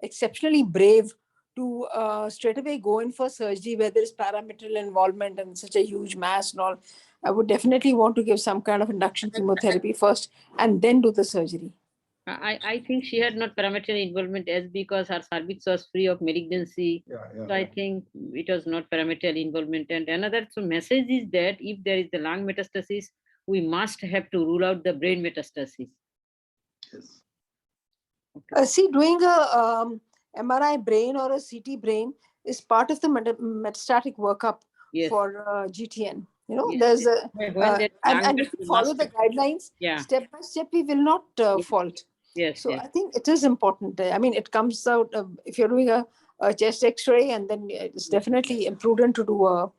exceptionally brave to straight away go in for surgery where there is parametrial involvement and such a huge mass and all. I would definitely want to give some kind of induction chemotherapy first and then do the surgery. I think she had not parametrial involvement as because her cervix was free of malignancy. So I think it was not parametrial involvement. And another message is that if there is the lung metastasis, we must have to rule out the brain metastasis. Yes. See, doing a MRI brain or a CT brain is part of the metastatic workup for GTN. There's a and if you follow the guidelines, step by step, we will not fault. So I think it is important. I mean, it comes out if you're doing a chest X-ray, and then it's definitely imprudent to do a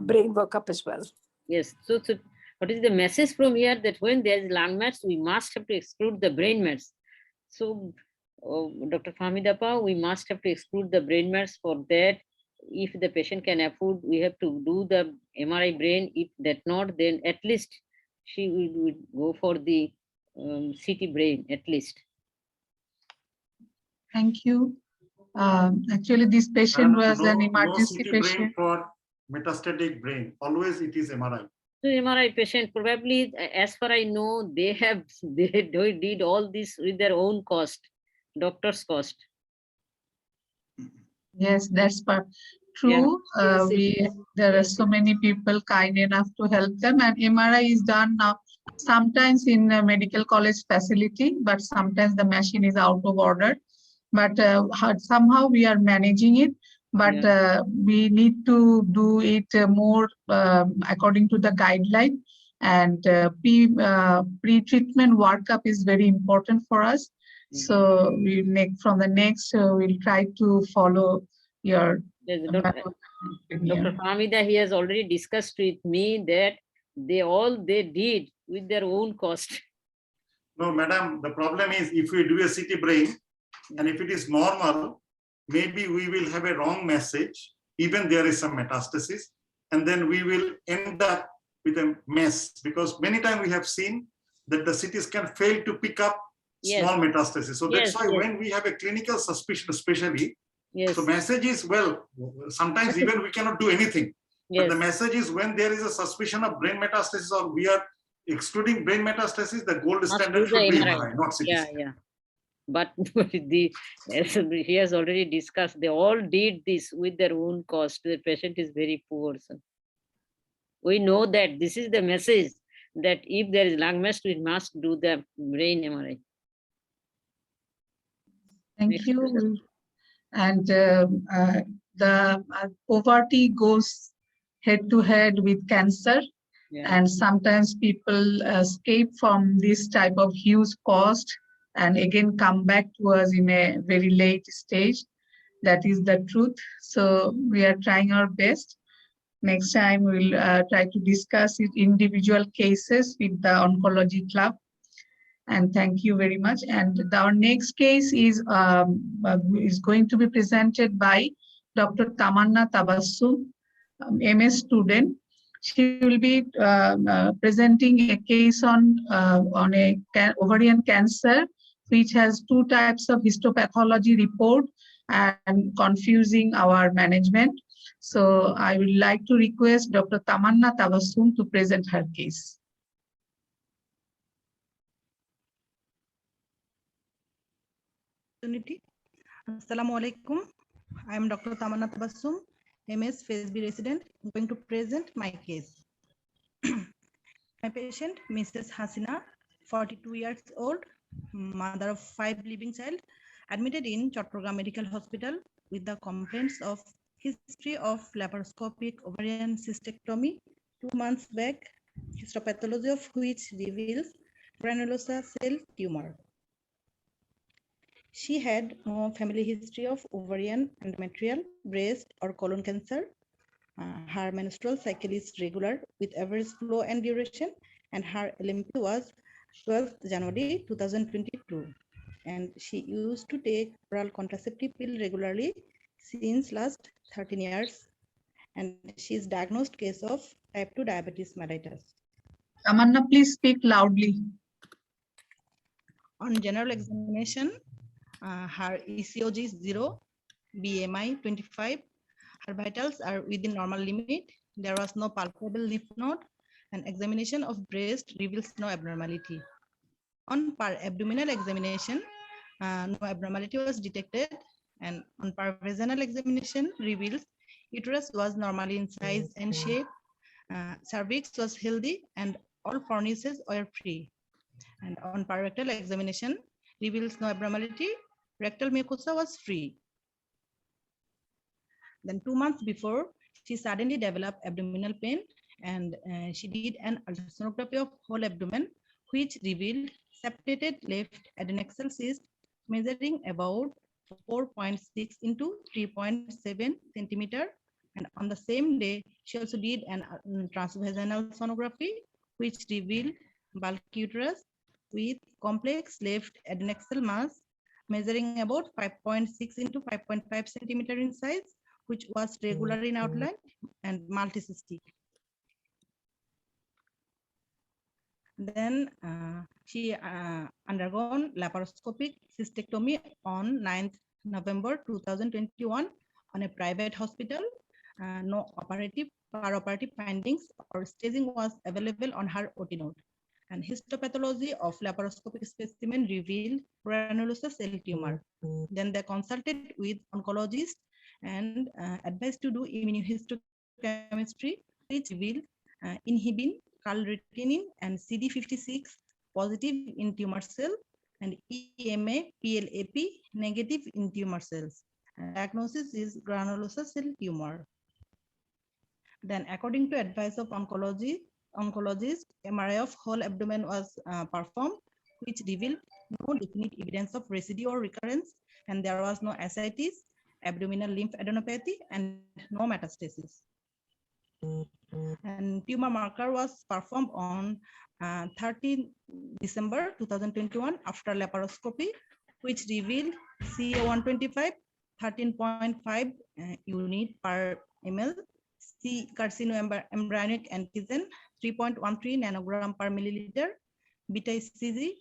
brain workup as well. Yes. So what is the message from here? That when there is lung mets, we must have to exclude the brain mets. So, Dr. Fahmidapa, we must have to exclude the brain mets. For that, if the patient can afford, we have to do the MRI brain. If that not, then at least she would go for the CT brain at least. Thank you. Actually, this patient was an emergency no CT patient. brain for metastatic brain. Always it is MRI. So MRI patient, probably, as far I know, they did all this with their own cost, doctor's cost. Yes, that's true. There are so many people kind enough to help them, and MRI is done now sometimes in a medical college facility, but sometimes the machine is out of order. But somehow we are managing it. But we need to do it more according to the guideline, and pre-treatment workup is very important for us. So from the next, we'll try to follow your. Dr. Fahmida, he has already discussed with me that they did with their own cost. No, madam, the problem is if we do a CT brain, and if it is normal, maybe we will have a wrong message, even there is some metastasis, and then we will end up with a mess, because many times we have seen that the CT scan failed to pick up small metastasis. So that's why when we have a clinical suspicion, especially, so message is, well, sometimes even we cannot do anything. But the message is when there is a suspicion of brain metastasis or we are excluding brain metastasis, the gold standard should be MRI, not CT scan. But he has already discussed, they all did this with their own cost. The patient is very poor. So we know that this is the message, that if there is lung mass, we must do the brain MRI. Thank you. And the poverty goes head to head with cancer. And sometimes people escape from this type of huge cost and again come back to us in a very late stage. That is the truth. So we are trying our best. Next time we'll try to discuss it individual cases with the oncology club. And thank you very much. And our next case is going to be presented by Dr. Tamanna Tabassum, MS student. She will be presenting a case on ovarian cancer, which has 2 types of histopathology report and confusing our management. So I would like to request Dr. Tamanna Tabassum to present her case. Assalamu alaikum. I am Dr. Tamanna Tabassum, MS Phase B resident. I'm going to present my case. My patient, Mrs. Hasina, 42 years old, mother of 5 living child, admitted in Chattogram Medical Hospital with the complaints of history of laparoscopic ovarian cystectomy 2 months back, histopathology of which reveals granulosa cell tumor. She had no family history of ovarian, endometrial, breast, or colon cancer. Her menstrual cycle is regular with average flow and duration, and her LMP was 12th January 2022. And she used to take oral contraceptive pill regularly since last 13 years. And she is diagnosed case of type 2 diabetes mellitus. Tamanna, please speak loudly. On general examination, her ECOG is 0, BMI 25. Her vitals are within normal limit. There was no palpable lymph node, and examination of breast reveals no abnormality. On per-abdominal examination, no abnormality was detected, and on per-vaginal examination reveals uterus was normally in size and shape, cervix was healthy, and all fornices were free. And on per-rectal examination reveals no abnormality, rectal mucosa was free. Then 2 months before, she suddenly developed abdominal pain, and she did an ultrasonography of whole abdomen, which revealed septated left adnexal cyst measuring about 4.6 into 3.7 centimeter. And on the same day, she also did an transvaginal sonography, which revealed bulky uterus with complex left adnexal mass measuring about 5.6 into 5.5 centimeter in size, which was regular in outline and multicystic. Then she undergone laparoscopic cystectomy on 9th November 2021 on a private hospital. No operative findings or staging was available on her OT note. And histopathology of laparoscopic specimen revealed granulosa cell tumor. Then they consulted with oncologist and advised to do immunohistochemistry, which revealed inhibin, calretinin, and CD56 positive in tumor cell, and EMA, PLAP negative in tumor cells. And diagnosis is granulosa cell tumor. Then, according to advice of oncologist, MRI of whole abdomen was performed, which revealed no definite evidence of residue or recurrence, and there was no ascites, abdominal lymph adenopathy, and no metastasis. And tumor marker was performed on 13 December 2021 after laparoscopy, which revealed CA125 13.5 unit per ml, C carcinoembryonic antigen 3.13 nanogram per milliliter, beta HCG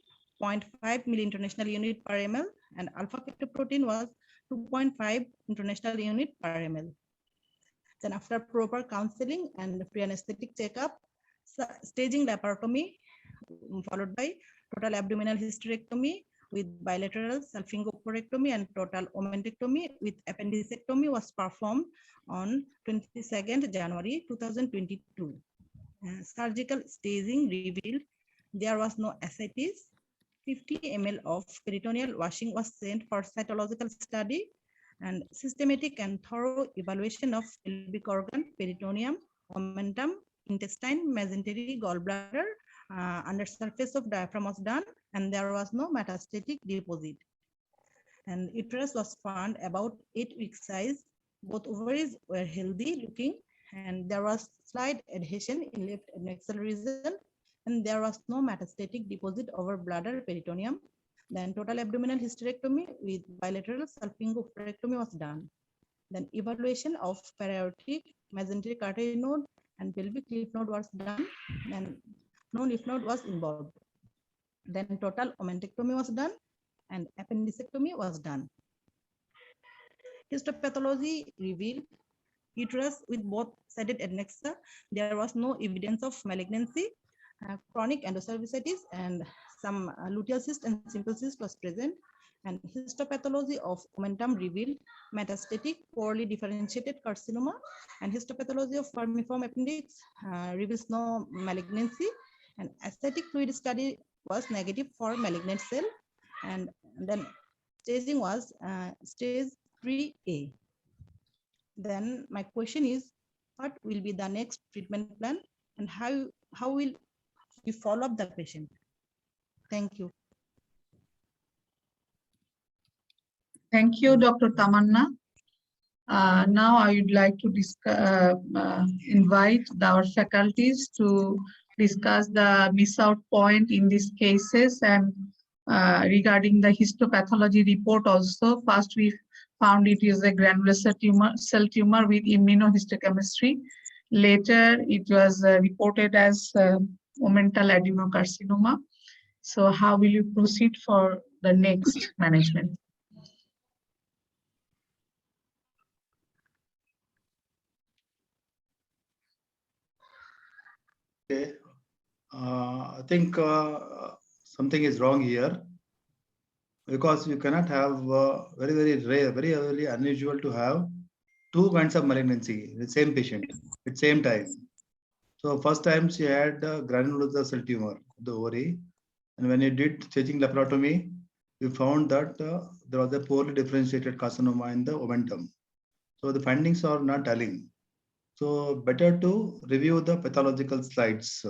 0.5 milli-international unit per ml, and alpha fetoprotein was 2.5 international unit per ml. Then after proper counseling and pre-anesthetic checkup, staging laparotomy followed by total abdominal hysterectomy with bilateral salpingo-oophorectomy and total omentectomy with appendicectomy was performed on 22nd January 2022. Surgical staging revealed there was no ascites. 50 ml of peritoneal washing was sent for cytological study, and systematic and thorough evaluation of pelvic organ, peritoneum, omentum, intestine, mesentery, gallbladder, under surface of diaphragm was done, and there was no metastatic deposit. And uterus was found about 8 weeks size. Both ovaries were healthy looking, and there was slight adhesion in left adnexal region, and there was no metastatic deposit over bladder, peritoneum. Then total abdominal hysterectomy with bilateral salpingo-oophorectomy was done. Then evaluation of periaortic, mesenteric artery node, and pelvic lymph node was done, and no lymph node was involved. Then total omentectomy was done, and appendicectomy was done. Histopathology revealed uterus with both sided adnexa. There was no evidence of malignancy. Chronic endocervicitis and some luteal cyst and simple cyst was present, and histopathology of omentum revealed metastatic poorly differentiated carcinoma, and histopathology of vermiform appendix reveals no malignancy, and ascitic fluid study was negative for malignant cell, and then staging was stage 3A. Then my question is, what will be the next treatment plan, and how will we follow up the patient? Thank you. Thank you, Dr. Tamanna. Now I would like to invite our faculties to discuss the miss out point in these cases, and regarding the histopathology report also. First, we found it is a granular cell tumor with immunohistochemistry. Later, it was reported as omental adenocarcinoma. So how will you proceed for the next management? Okay. I think something is wrong here, because you cannot have very, very rare, very, very unusual to have two kinds of malignancy in the same patient at same time. So first time she had granulosa cell tumor of the ovary, and when you did staging laparotomy, we found that there was a poorly differentiated carcinoma in the omentum. So the findings are not telling. So better to review the pathological slides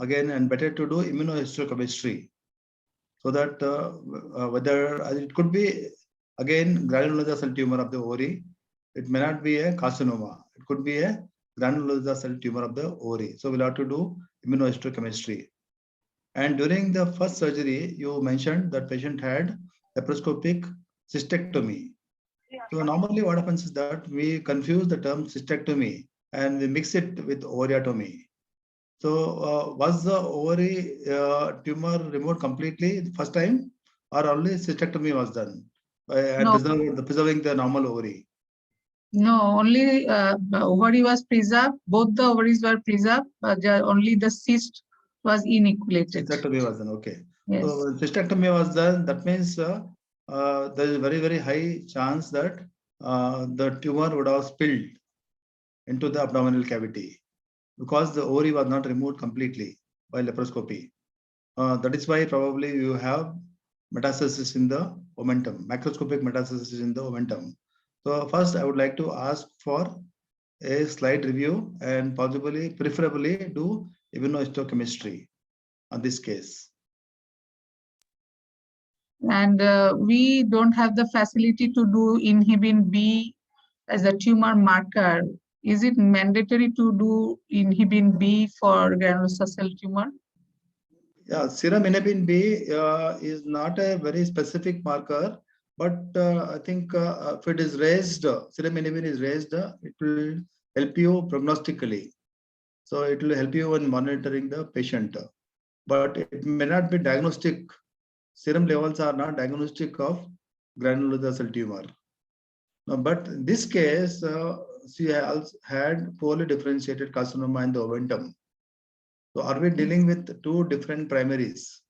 again, and better to do immunohistochemistry, so that whether it could be again granulosa cell tumor of the ovary, it may not be a carcinoma, it could be a granulosa cell tumor of the ovary. So we'll have to do immunohistochemistry. And during the first surgery, you mentioned that patient had laparoscopic cystectomy. So normally what happens is that we confuse the term cystectomy and we mix it with ovariotomy. So was the ovary tumor removed completely the first time, or only cystectomy was done and No. preserving the normal ovary? No, only ovary was preserved. Both the ovaries were preserved, but only the cyst was inequalated. Cystectomy was done. Okay. Yes. So when cystectomy was done, that means there is a very, very high chance that the tumor would have spilled into the abdominal cavity, because the ovary was not removed completely by laparoscopy. That is why probably you have metastasis in the omentum, macroscopic metastasis in the omentum. So first I would like to ask for a slide review and possibly, preferably do immunohistochemistry on this case. And we don't have the facility to do inhibin B as a tumor marker. Is it mandatory to do inhibin B for granulosa cell tumor? Yeah, serum inhibin B is not a very specific marker, but I think if it is raised, serum inhibin is raised, it will help you prognostically. So it will help you in monitoring the patient, but it may not be diagnostic. Serum levels are not diagnostic of granulosa cell tumor. Now, but in this case, she has had poorly differentiated carcinoma in the omentum. So are we dealing with two different primaries?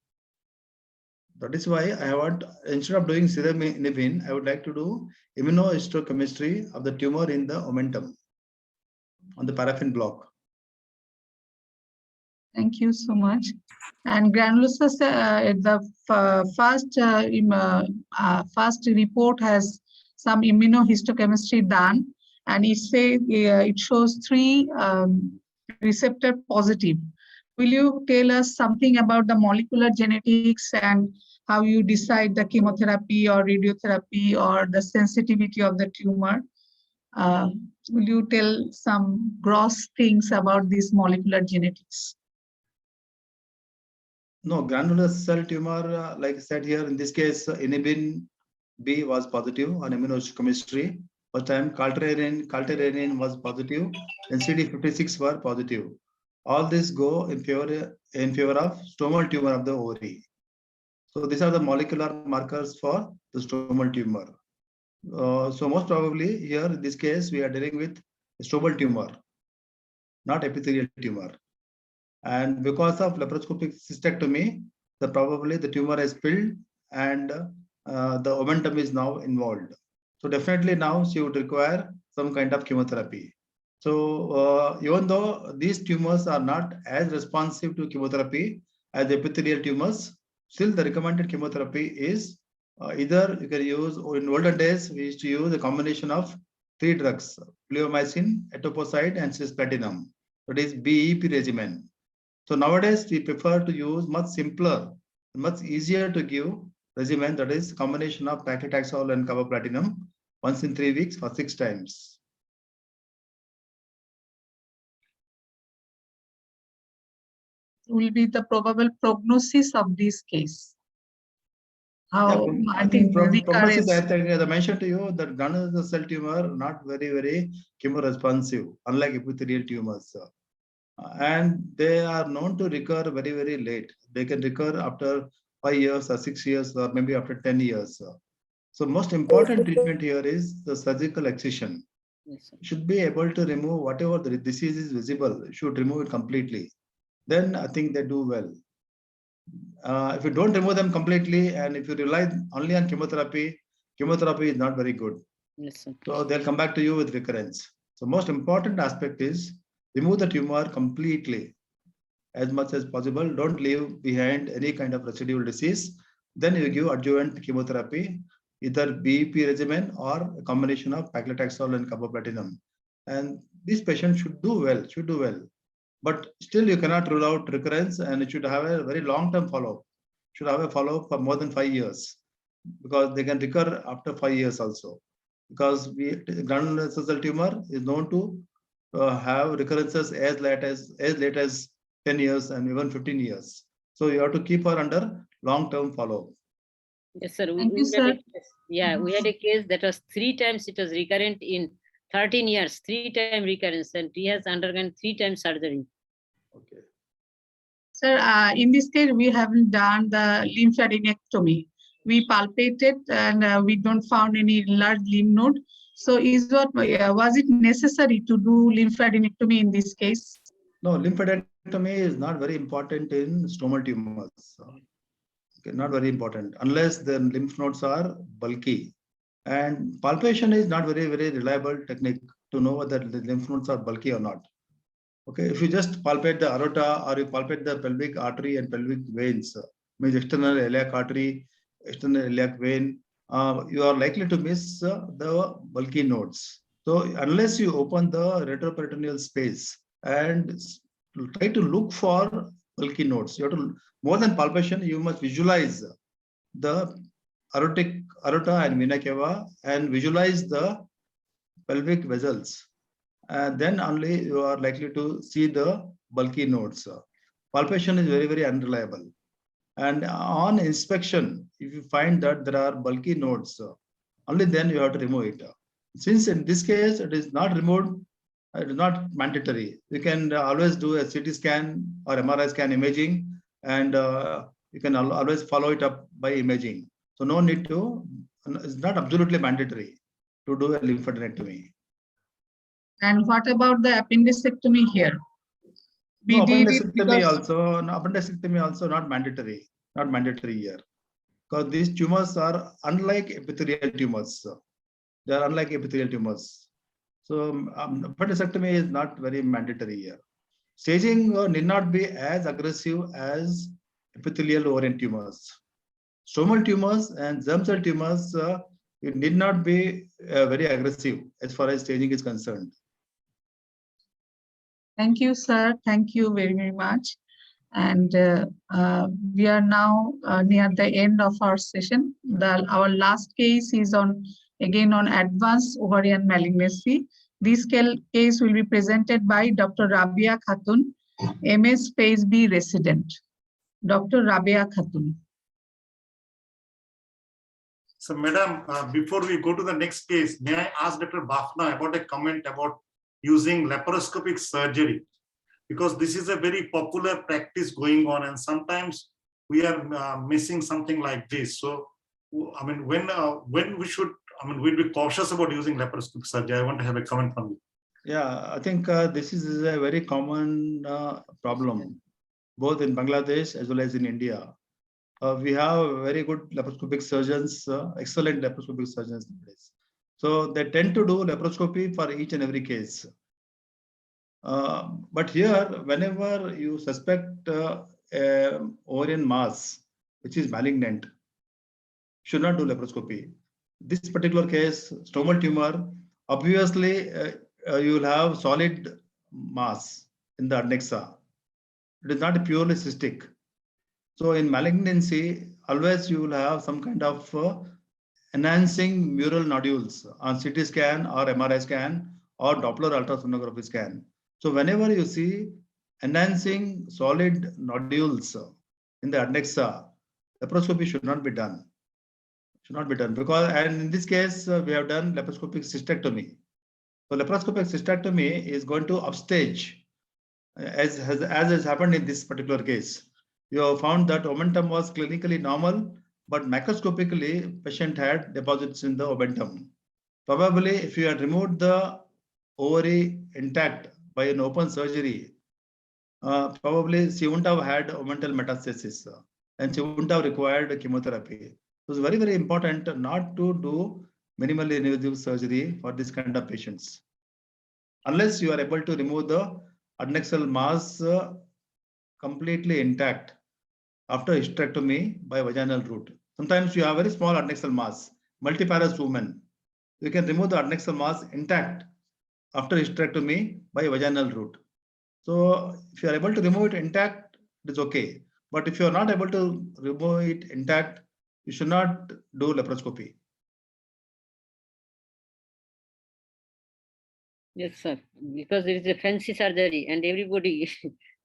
That is why I want, instead of doing serum inhibin, I would like to do immunohistochemistry of the tumor in the omentum on the paraffin block. Thank you so much. And granulosa, the first report has some immunohistochemistry done, and it shows 3 receptor positive. Will you tell us something about the molecular genetics and how you decide the chemotherapy or radiotherapy or the sensitivity of the tumor? Will you tell some gross things about this molecular genetics? No, granular cell tumor, like I said here, in this case, inhibin B was positive on immunohistochemistry. First time calteranin was positive, and CD56 were positive. All this go in favor of stromal tumor of the ovary. So these are the molecular markers for the stromal tumor. So most probably here in this case we are dealing with stromal tumor, not epithelial tumor. And because of laparoscopic cystectomy, probably the tumor has filled and the omentum is now involved. So definitely now she would require some kind of chemotherapy. So even though these tumors are not as responsive to chemotherapy as epithelial tumors, still the recommended chemotherapy is either you can use, or in olden days we used to use a combination of 3 drugs, bleomycin, etoposide and cisplatinum. That is BEP regimen. So nowadays we prefer to use much simpler, much easier to give regimen, that is combination of paclitaxel and carboplatinum once in 3 weeks for 6 times. Will be the probable prognosis of this case? How, Yeah, I think prognosis, I think, as I mentioned to you, that granulosa cell tumor not very chemo responsive, unlike epithelial tumors. And they are known to recur very, very late. They can recur after 5 years or 6 years or maybe after 10 years. So most important treatment here is the surgical excision. Yes, sir. Should be able to remove whatever the disease is visible, should remove it completely. Then I think they do well. If you don't remove them completely and if you rely only on chemotherapy, chemotherapy is not very good. Yes, sir. So they'll come back to you with recurrence. So most important aspect is remove the tumor completely as much as possible. Don't leave behind any kind of residual disease. Then you give adjuvant chemotherapy, either BEP regimen or a combination of paclitaxel and carboplatinum. And these patients should do well, But still you cannot rule out recurrence, and it should have a very long-term follow-up. Should have a follow-up for more than 5 years, because they can recur after 5 years also. Because granular cell tumor is known to have recurrences as late as 10 years and even 15 years. So you have to keep her under long-term follow-up. Yes, sir. Thank you, We had a sir. case- yeah, we had a case that was 3 times it was recurrent in 13 years, 3-time recurrence, and he has undergone 3 times surgery. Okay. Sir, in this case, we haven't done the lymphadenectomy. We palpated and we don't found any large lymph node. So was it necessary to do lymphadenectomy in this case? No, lymphadenectomy is not very important in stromal tumors. Okay, not very important unless the lymph nodes are bulky. And palpation is not very, very reliable technique to know whether the lymph nodes are bulky or not. Okay, if you just palpate the aorta or you palpate the pelvic artery and pelvic veins, means external iliac artery, external iliac vein, you are likely to miss the bulky nodes. So unless you open the retroperitoneal space and try to look for bulky nodes, you have to, more than palpation, you must visualize the aorta and vena cava and visualize the pelvic vessels. And then only you are likely to see the bulky nodes. Palpation is very, very unreliable. And on inspection, if you find that there are bulky nodes, only then you have to remove it. Since in this case, it is not removed, it is not mandatory. You can always do a CT scan or MRI scan imaging, and you can always follow it up by imaging. So no need to, it's not absolutely mandatory to do a lymphadenectomy. And what about the appendectomy here? We did it because Appendectomy also not mandatory here, because these tumors are unlike epithelial tumors. They are unlike epithelial tumors. So appendectomy is not very mandatory here. Staging need not be as aggressive as epithelial ovarian tumors. Stromal tumors and germ cell tumors, it need not be very aggressive as far as staging is concerned. Thank you, sir. Thank you very, very much. And we are now near the end of our session. Our last case is again on advanced ovarian malignancy. This case will be presented by Dr. Rabia Khatun, MS Phase B resident. Dr. Rabia Khatun. So, Madam, before we go to the next case, may I ask Dr. Bafna about a comment about using laparoscopic surgery? Because this is a very popular practice going on, and sometimes we are missing something like this. So, I mean, when we should, I mean, we'd be cautious about using laparoscopic surgery. I want to have a comment from you. Yeah, I think this is a very common problem, both in Bangladesh as well as in India. We have very good laparoscopic surgeons, excellent laparoscopic surgeons nowadays. So they tend to do laparoscopy for each and every case. But here, whenever you suspect ovarian mass, which is malignant, should not do laparoscopy. This particular case, stromal tumor, obviously you will have solid mass in the adnexa. It is not purely cystic. So in malignancy, always you will have some kind of enhancing mural nodules on CT scan or MRI scan or Doppler ultrasonography scan. So whenever you see enhancing solid nodules in the adnexa, laparoscopy should not be done. Should not be done because, and in this case, we have done laparoscopic cystectomy. So laparoscopic cystectomy is going to upstage as has happened in this particular case. You have found that omentum was clinically normal, but macroscopically patient had deposits in the omentum. Probably if you had removed the ovary intact by an open surgery, probably she wouldn't have had omental metastasis and she wouldn't have required chemotherapy. So it's very, very important not to do minimally invasive surgery for this kind of patients. Unless you are able to remove the adnexal mass completely intact after hysterectomy by vaginal route. Sometimes you have very small adnexal mass, multiparous women. You can remove the adnexal mass intact after hysterectomy by vaginal route. So if you are able to remove it intact, it is okay. But if you are not able to remove it intact, you should not do laparoscopy. Yes, sir. Because it is a fancy surgery and everybody,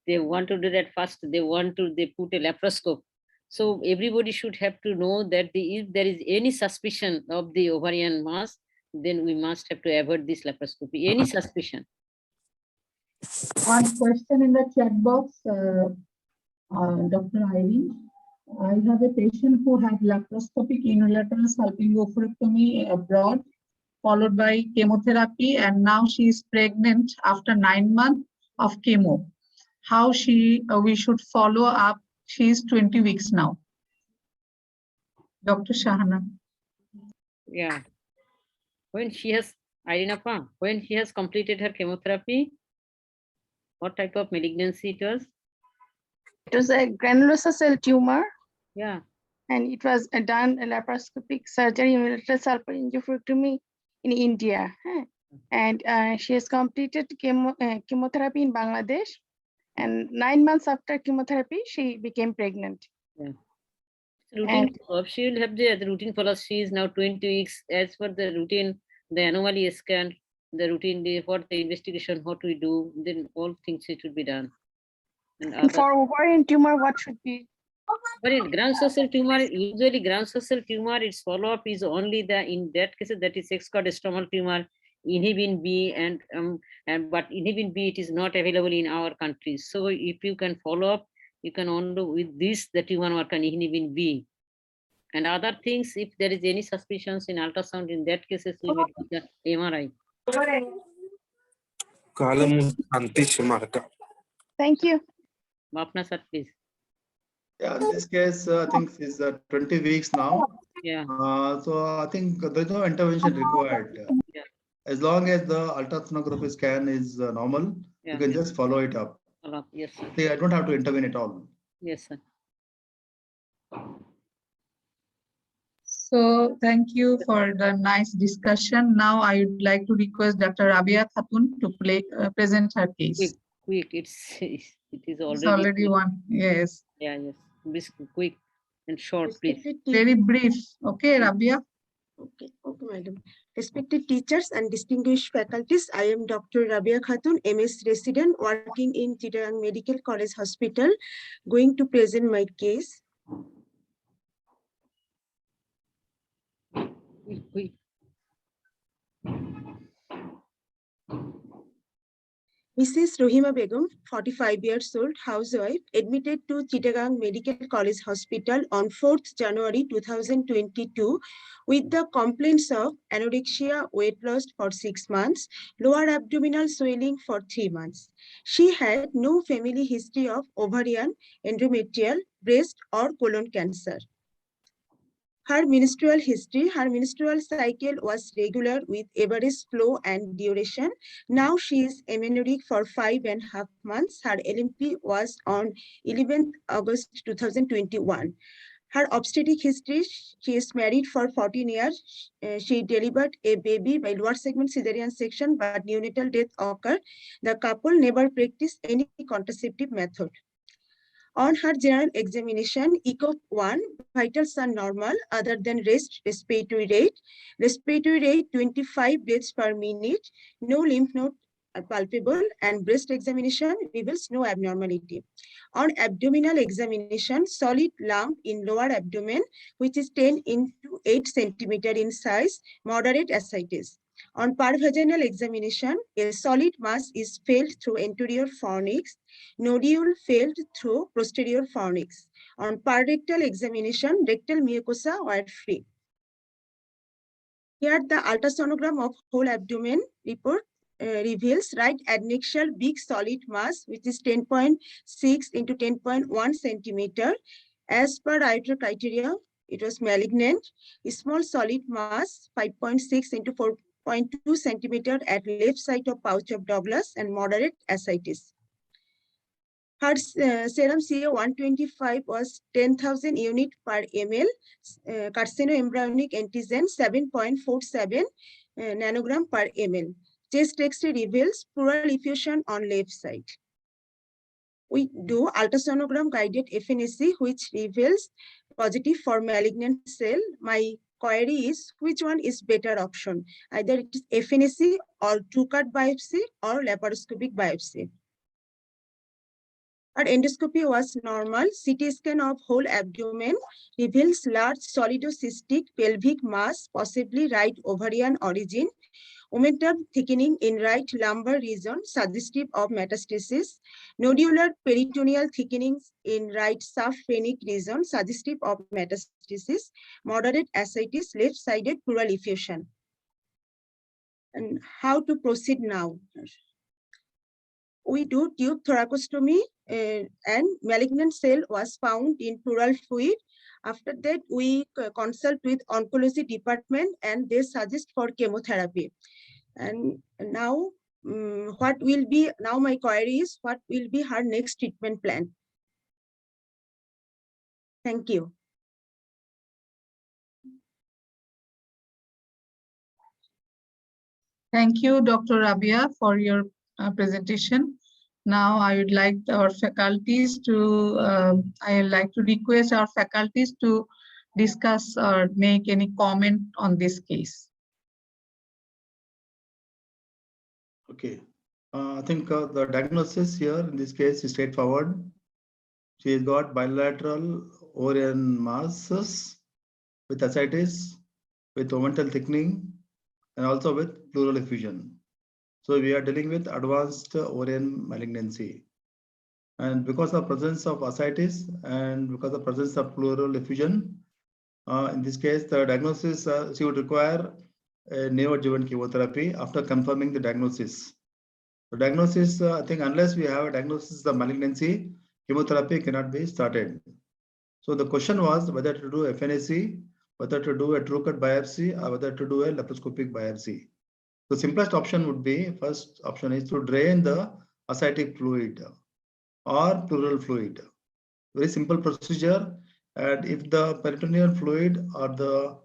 they want to do that first. They put a laparoscope. So everybody should have to know that if there is any suspicion of the ovarian mass, then we must have to avoid this laparoscopy. Any suspicion. One question in the chat box, Dr. Irene. I have a patient who had laparoscopic unilateral salpingo-oophorectomy abroad, followed by chemotherapy, and now she is pregnant after 9 months of chemo. How we should follow up? She is 20 weeks now. Dr. Shahana. Yeah. When she has, Irinapa, when she has completed her chemotherapy, what type of malignancy it was? It was a granulosa cell tumor. Yeah. And it was done a laparoscopic surgery, unilateral salpingo-oophorectomy in India. And she has completed chemotherapy in Bangladesh. And 9 months after chemotherapy, she became pregnant. Yeah. Routine follow-up. She will have the routine follow-up. She is now 20 weeks. As for the routine, the anomaly scan, the routine, what the investigation, what we do, then all things it should be done. And for ovarian tumor, what should be? But in ground-source cell tumor, usually ground-source cell tumor, its follow-up is only in that case, that is sex-cord stromal tumor, inhibin B, but inhibin B, it is not available in our country. So if you can follow up, you can only with this, the tumor work on inhibin B. And other things, if there is any suspicions in ultrasound, in that cases, we may do the MRI. Thank you. Mapna sir, please. Yeah, in this case, I think it's 20 weeks now. Yeah. So I think there's no intervention required. Yeah. As long as the ultrasonography scan is normal, you can just follow it up. Yes, sir. I don't have to intervene at all. Yes, sir. So thank you for the nice discussion. Now I would like to request Dr. Rabia Khatun to present her case. Quick. It is already. It's already one. Yes. Yeah, yes. Quick and short, please. Very brief. Okay, Rabia. Okay, madam. Respected teachers and distinguished faculties, I am Dr. Rabia Khatun, MS resident working in Chittagong Medical College Hospital, going to present my case. Quick. Mrs. Rohima Begum, 45 years old, housewife, admitted to Chittagong Medical College Hospital on 4th January 2022 with the complaints of anorexia, weight loss for 6 months, lower abdominal swelling for 3 months. She had no family history of ovarian, endometrial, breast, or colon cancer. Her menstrual history, her menstrual cycle was regular with average flow and duration. Now she is amenorrheic for 5.5 months. Her LMP was on 11th August 2021. Her obstetric history, she is married for 14 years. She delivered a baby by lower segment cesarean section, but neonatal death occurred. The couple never practiced any contraceptive method. On her general examination, ECOG-1, vitals are normal other than respiratory rate 25 breaths per minute, no lymph node palpable, and breast examination reveals no abnormality. On abdominal examination, solid lump in lower abdomen, which is 10 into 8 centimeter in size, moderate ascites. On parvaginal examination, a solid mass is felt through anterior fornix, nodule felt through posterior fornix. On parrectal examination, rectal mucosa were free. Here, the ultrasonogram of whole abdomen report reveals right adnexal big solid mass, which is 10.6 into 10.1 centimeter. As per Reuter criteria, it was malignant. A small solid mass, 5.6 into 4.2 centimeter at left side of pouch of Douglas, and moderate ascites. Her serum CA125 was 10,000 unit per ml. Carcinoembryonic antigen 7.47 nanogram per ml. Chest X-ray reveals pleural effusion on left side. We do ultrasonogram guided FNAC, which reveals positive for malignant cell. My query is, which one is better option? Either it is FNAC or true-cut biopsy or laparoscopic biopsy. Our endoscopy was normal. CT scan of whole abdomen reveals large solidocystic pelvic mass, possibly right ovarian origin. Omentum thickening in right lumbar region, suggestive of metastasis. Nodular peritoneal thickenings in right subphrenic region, suggestive of metastasis. Moderate ascites, left-sided pleural effusion. And how to proceed now? We do tube thoracostomy and malignant cell was found in pleural fluid. After that, we consult with oncology department and they suggest for chemotherapy. And now, my query is, what will be her next treatment plan? Thank you. Thank you, Dr. Rabia, for your presentation. Now, I would like our faculties to, I would like to request our faculties to discuss or make any comment on this case. Okay. I think the diagnosis here in this case is straightforward. She has got bilateral ovarian masses with ascites, with omental thickening, and also with pleural effusion. So we are dealing with advanced ovarian malignancy. And because of presence of ascites and because of presence of pleural effusion, in this case, the diagnosis, she would require a neoadjuvant chemotherapy after confirming the diagnosis. The diagnosis, I think unless we have a diagnosis of malignancy, chemotherapy cannot be started. So the question was whether to do FNAC, whether to do a true-cut biopsy, or whether to do a laparoscopic biopsy. The simplest option would be, first option is to drain the ascitic fluid or pleural fluid. Very simple procedure. And if the peritoneal fluid or the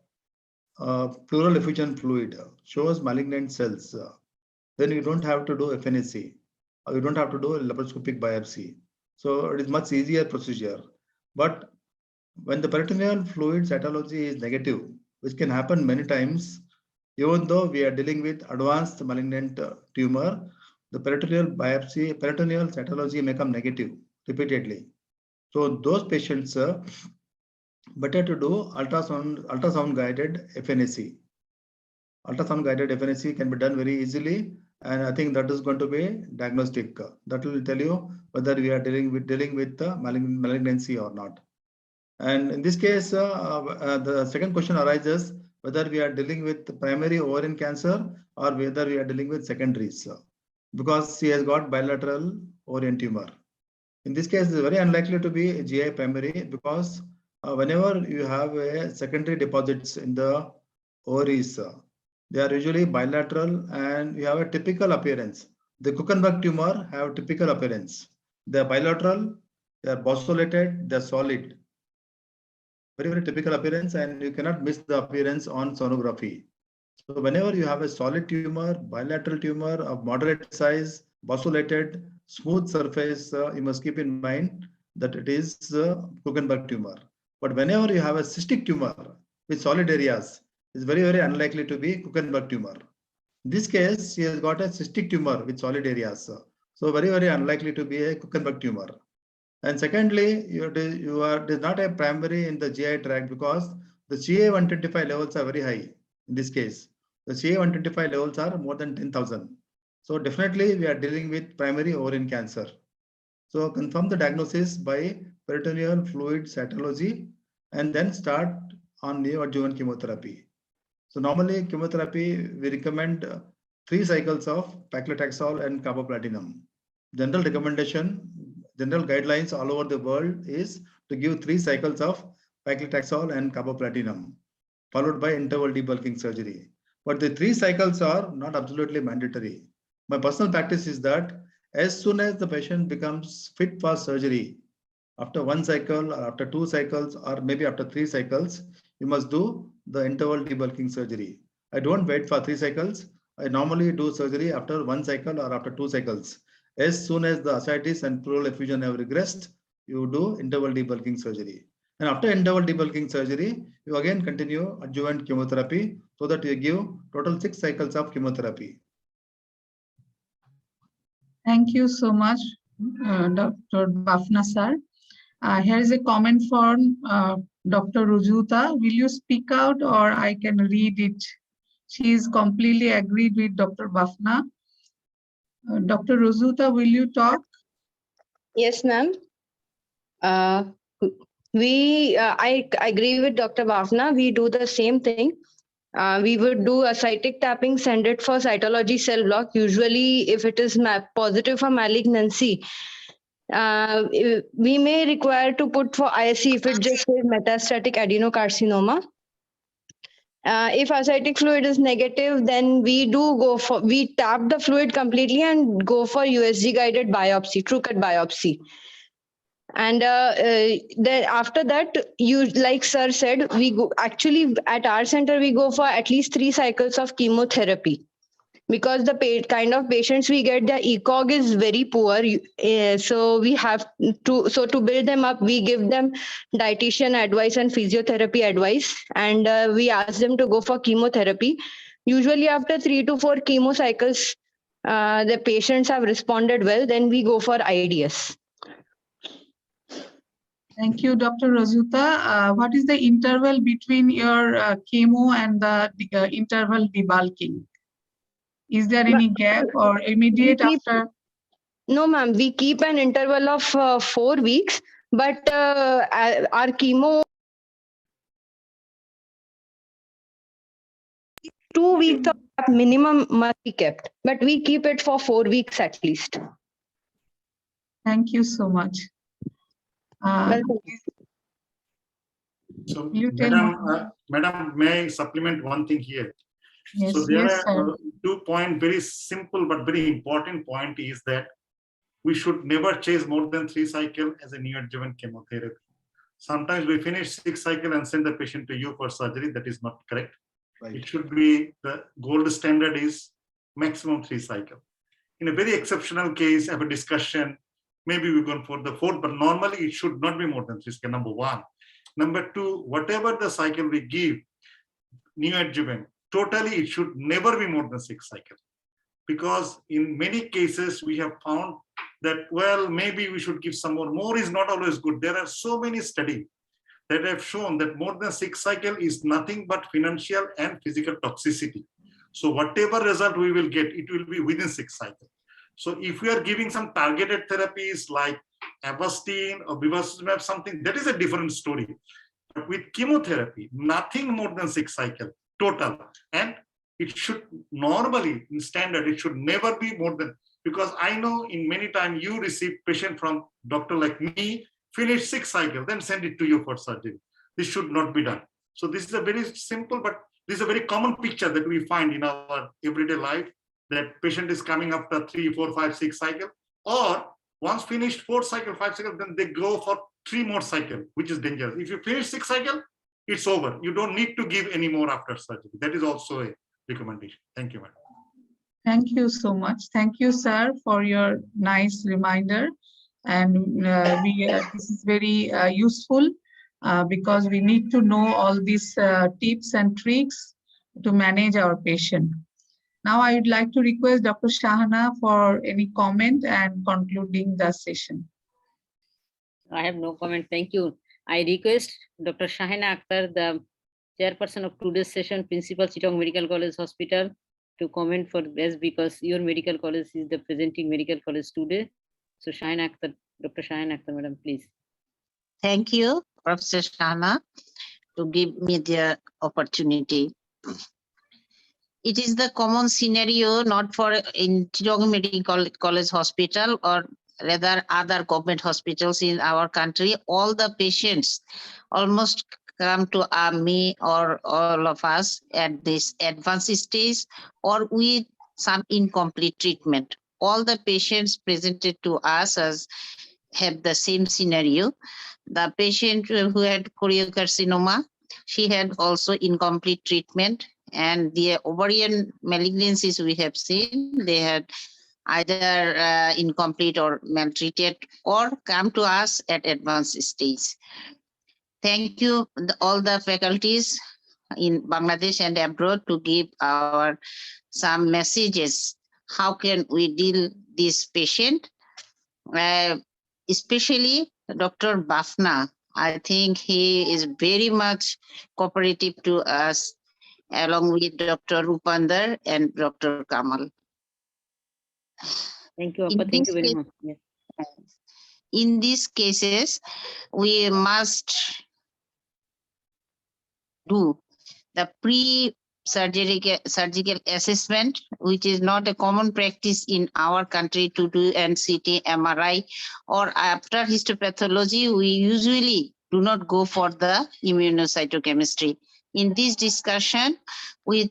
pleural effusion fluid shows malignant cells, then you don't have to do FNAC, or you don't have to do a laparoscopic biopsy. So it is much easier procedure. But when the peritoneal fluid cytology is negative, which can happen many times, even though we are dealing with advanced malignant tumor, the peritoneal biopsy, peritoneal cytology may come negative repeatedly. So those patients, better to do ultrasound guided FNAC. Ultrasound guided FNAC can be done very easily, and I think that is going to be diagnostic. That will tell you whether we are dealing with malignancy or not. And in this case, the second question arises whether we are dealing with primary ovarian cancer or whether we are dealing with secondaries, because she has got bilateral ovarian tumor. In this case, it is very unlikely to be a GI primary, because whenever you have a secondary deposits in the ovaries, they are usually bilateral and you have a typical appearance. The Kuchenberg tumor have typical appearance. They are bilateral, they are bossulated, they are solid. Very, very typical appearance, and you cannot miss the appearance on sonography. So whenever you have a solid tumor, bilateral tumor of moderate size, bossulated, smooth surface, you must keep in mind that it is Kuchenberg tumor. But whenever you have a cystic tumor with solid areas, it's very, very unlikely to be Kuchenberg tumor. In this case, she has got a cystic tumor with solid areas. So very, very unlikely to be a Kuchenberg tumor. And secondly, it is not a primary in the GI tract, because the GA125 levels are very high in this case. The CA-125 levels are more than 10,000. So definitely we are dealing with primary ovarian cancer. So confirm the diagnosis by peritoneal fluid cytology and then start on neoadjuvant chemotherapy. So normally chemotherapy, we recommend 3 cycles of paclitaxel and carboplatinum. General recommendation, general guidelines all over the world is to give 3 cycles of paclitaxel and carboplatinum, followed by interval debulking surgery. But the 3 cycles are not absolutely mandatory. My personal practice is that as soon as the patient becomes fit for surgery, after 1 cycle or after 2 cycles or maybe after 3 cycles, you must do the interval debulking surgery. I don't wait for 3 cycles. I normally do surgery after 1 cycle or after 2 cycles. As soon as the ascites and pleural effusion have regressed, you do interval debulking surgery. And after interval debulking surgery, you again continue adjuvant chemotherapy so that you give total 6 cycles of chemotherapy. Thank you so much, Dr. Bafna sir. Here is a comment from Dr. Rujuta. Will you speak out or I can read it? She is completely agreed with Dr. Bafna. Dr. Rujuta, will you talk? Yes, ma'am. I agree with Dr. Bafna. We do the same thing. We would do ascitic tapping, send it for cytology cell block. Usually, if it is positive for malignancy, we may require to put for ISC if it just says metastatic adenocarcinoma. If ascitic fluid is negative, then we tap the fluid completely and go for USG guided biopsy, true cut biopsy. And then after that, you, like sir said, we go actually at our center, we go for at least 3 cycles of chemotherapy because the kind of patients we get, their ECOG is very poor. So we have to build them up, we give them dietitian advice and physiotherapy advice, and we ask them to go for chemotherapy. Usually after 3 to 4 chemo cycles, the patients have responded well, then we go for IDS. Thank you, Dr. Rajuta. What is the interval between your chemo and the interval debulking? Is there any gap or immediate after? No, ma'am. We keep an interval of 4 weeks, but our chemo 2 weeks of minimum must be kept, but we keep it for 4 weeks at least. Thank you so much. So, you tell Madam, may I supplement one thing here? Yes, so there yes, are 2 points, very simple but very important point is that we should never chase more than 3 cycles as a neoadjuvant chemotherapy. Sometimes we finish 6 cycles and send the patient to you for surgery. That is not correct. Right. It should be, the gold standard is maximum 3 cycles. In a very exceptional case, have a discussion, maybe we're going for the 4th, but normally it should not be more than 3 cycles, number 1. Number 2, whatever the cycle we give, neoadjuvant, totally it should never be more than 6 cycles. Because in many cases, we have found that, well, maybe we should give some more. More is not always good. There are so many studies that have shown that more than 6 cycles is nothing but financial and physical toxicity. So whatever result we will get, it will be within 6 cycles. So if we are giving some targeted therapies like Avastin or bevacizumab, something, that is a different story. But with chemotherapy, nothing more than 6 cycles total. And it should normally, in standard, it should never be more than, because I know in many times you receive patient from doctor like me, finish 6 cycles, then send it to you for surgery. This should not be done. So this is a very simple, but this is a very common picture that we find in our everyday life, that patient is coming after 3, 4, 5, 6 cycles, or once finished 4 cycle, 5 cycles, then they go for 3 more cycles, which is dangerous. If you finish 6 cycles, it's over. You don't need to give any more after surgery. That is also a recommendation. Thank you, madam. Thank you so much. Thank you, sir, for your nice reminder. And this is very useful because we need to know all these tips and tricks to manage our patient. Now, I would like to request Dr. Shahana for any comment and concluding the session. I have no comment. Thank you. I request Dr. Shahina Akhtar, the chairperson of today's session, Principal Chittagong Medical College Hospital, to comment for this because your medical college is the presenting medical college today. So Shaheen Akhtar, Dr. Shaheen Akhtar, madam, please. Thank you, Professor Shahana, to give me the opportunity. It is the common scenario, not for in Chittagong Medical College Hospital or rather other government hospitals in our country. All the patients almost come to me or all of us at this advanced stage or with some incomplete treatment. All the patients presented to us as have the same scenario. The patient who had choriocarcinoma, she had also incomplete treatment, and the ovarian malignancies we have seen, they had either incomplete or maltreated or come to us at advanced stage. Thank you all the faculties in Bangladesh and abroad to give our some messages. How can we deal this patient? Especially Dr. Bafna, I think he is very much cooperative to us along with Dr. Rupandar and Dr. Kamal. Thank you, Appa. Thank you very much. Yeah. In these cases, we must do the surgical assessment, which is not a common practice in our country to do NCT, MRI, or after histopathology, we usually do not go for the immunocytochemistry. In this discussion, we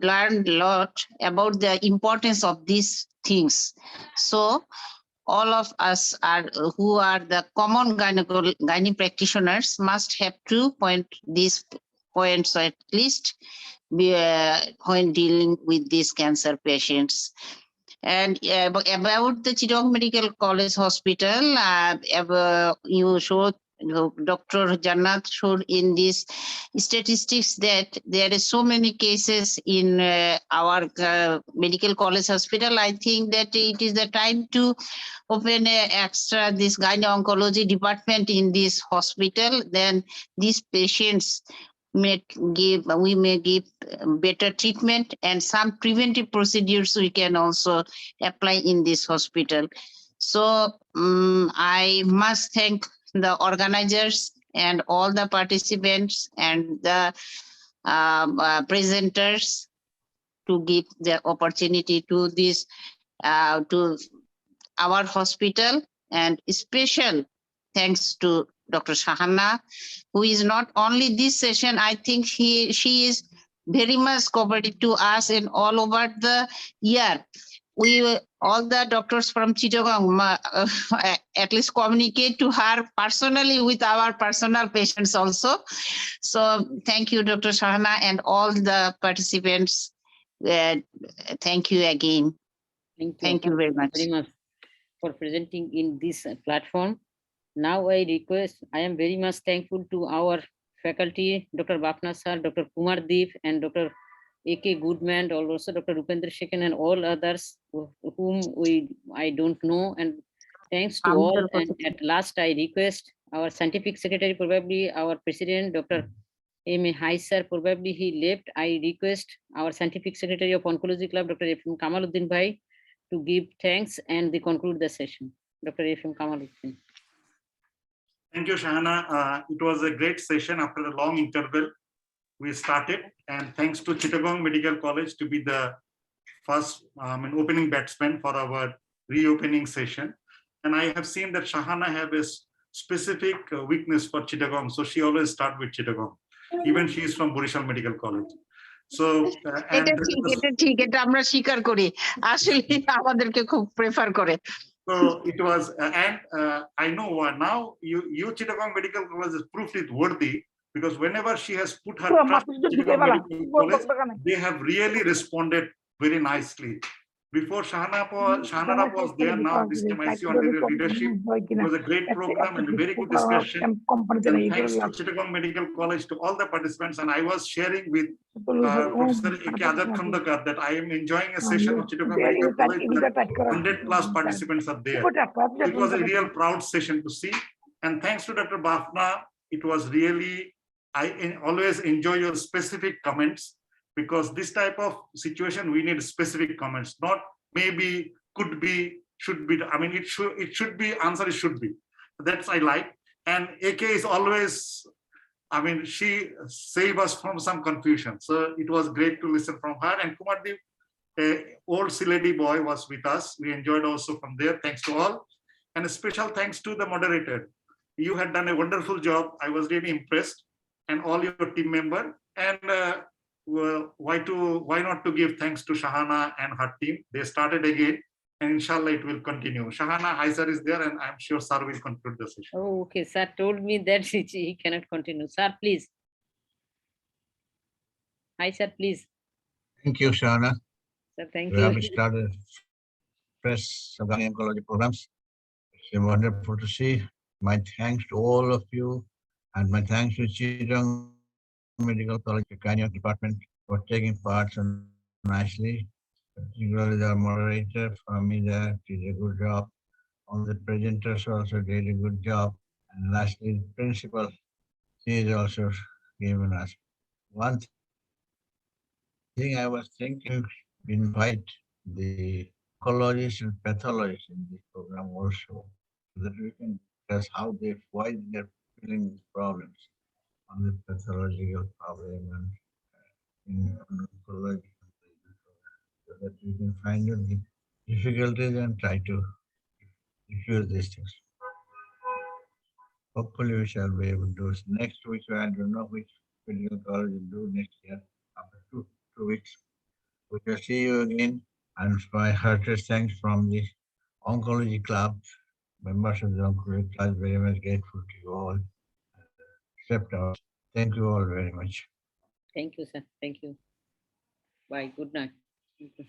learned a lot about the importance of these things. So all of us who are the common gynae practitioners must have to point these points at least when dealing with these cancer patients. And about the Chittagong Medical College Hospital, you showed, Dr. Jannat showed in these statistics that there is so many cases in our medical college hospital. I think that it is the time to open this gynae oncology department in this hospital. Then these patients we may give better treatment, and some preventive procedures we can also apply in this hospital. So I must thank the organizers and all the participants and the presenters to give the opportunity to this to our hospital, and special thanks to Dr. Shahana, who is not only this session, I think she is very much cooperative to us and all over the year. We all the doctors from Chittagong at least communicate to her personally with our personal patients also. So thank you, Dr. Shahana, and all the participants. Thank you again. Thank you very much. For presenting in this platform. Now I am very much thankful to our faculty, Dr. Bafna sir, Dr. Kumar Deep, and Dr. A.K. Goodman, also Dr. Rupendra Shekhan, and all others whom I don't know. And thanks to all. And at last, I request our scientific secretary, probably our president, Dr. M.A. Hai sir, probably he left. I request our scientific secretary of Oncology Club, Dr. F.M. Kamaluddin Bhai, to give thanks and they conclude the session. Dr. F.M. Kamaluddin. Thank you, Shahana. It was a great session. After a long interval, we started, and thanks to Chittagong Medical College to be the first opening batsman for our reopening session. And I have seen that Shahana have a specific weakness for Chittagong, so she always start with Chittagong. Even she is from Borishal Medical College. So এটা আমরা স্বীকার করি আসলে আমাদেরকে খুব prefer করে So it was, and I know now you Chittagong Medical College has proved it worthy, because whenever she has put her trust in Chittagong Medical College, they have really responded very nicely. Before Shahana was there, now this time I see under the leadership, it was a great program and a very good discussion. And thanks to Chittagong Medical College, to all the participants, and I was sharing with Professor A.K. Khandakar that I am enjoying a session of Chittagong Medical College that 100+ participants are there. It was a real proud session to see. And thanks to Dr. Bafna, it was really always enjoy your specific comments, because this type of situation we need specific comments, not maybe, could be, should be. I mean, it should be, answer it should be. That's I like. And AK is always, I mean, she saved us from some confusion. So it was great to listen from her. And Kumardeep, a old Siledi boy, was with us. We enjoyed also from there. Thanks to all. And a special thanks to the moderator. You had done a wonderful job. I was really impressed. And all your team member. And well, why not to give thanks to Shahana and her team? They started again. And inshallah, it will continue. Shahana, hi sir is there, and I'm sure sir will conclude the session. Oh, okay. Sir told me that he cannot continue. Sir, please. Hi, sir, please. Thank you, Shana. Sir, thank We you. have started fresh Afghani oncology programs. It's wonderful to see. My thanks to all of you, and my thanks to Chittagong Medical College Gynecology Department for taking part so nicely. Particularly the moderator, Famida, did a good job. All the presenters also did a good job. And lastly, the principal, she is also given us one thing. I was thinking, invite the oncologists and pathologists in this program also, so that we can discuss why they're feeling these problems on the pathological problem and in oncology, so that we can find out the difficulties and try to diffuse these things. Hopefully we shall be able to do it next week. I don't know which medical college will do next year after two weeks. We shall see you again, and my heartiest thanks from the oncology club, members of the oncology club, very much grateful to you all. Except our, thank you all very much. Thank you, sir. Thank you. Bye. Good night. Thank you.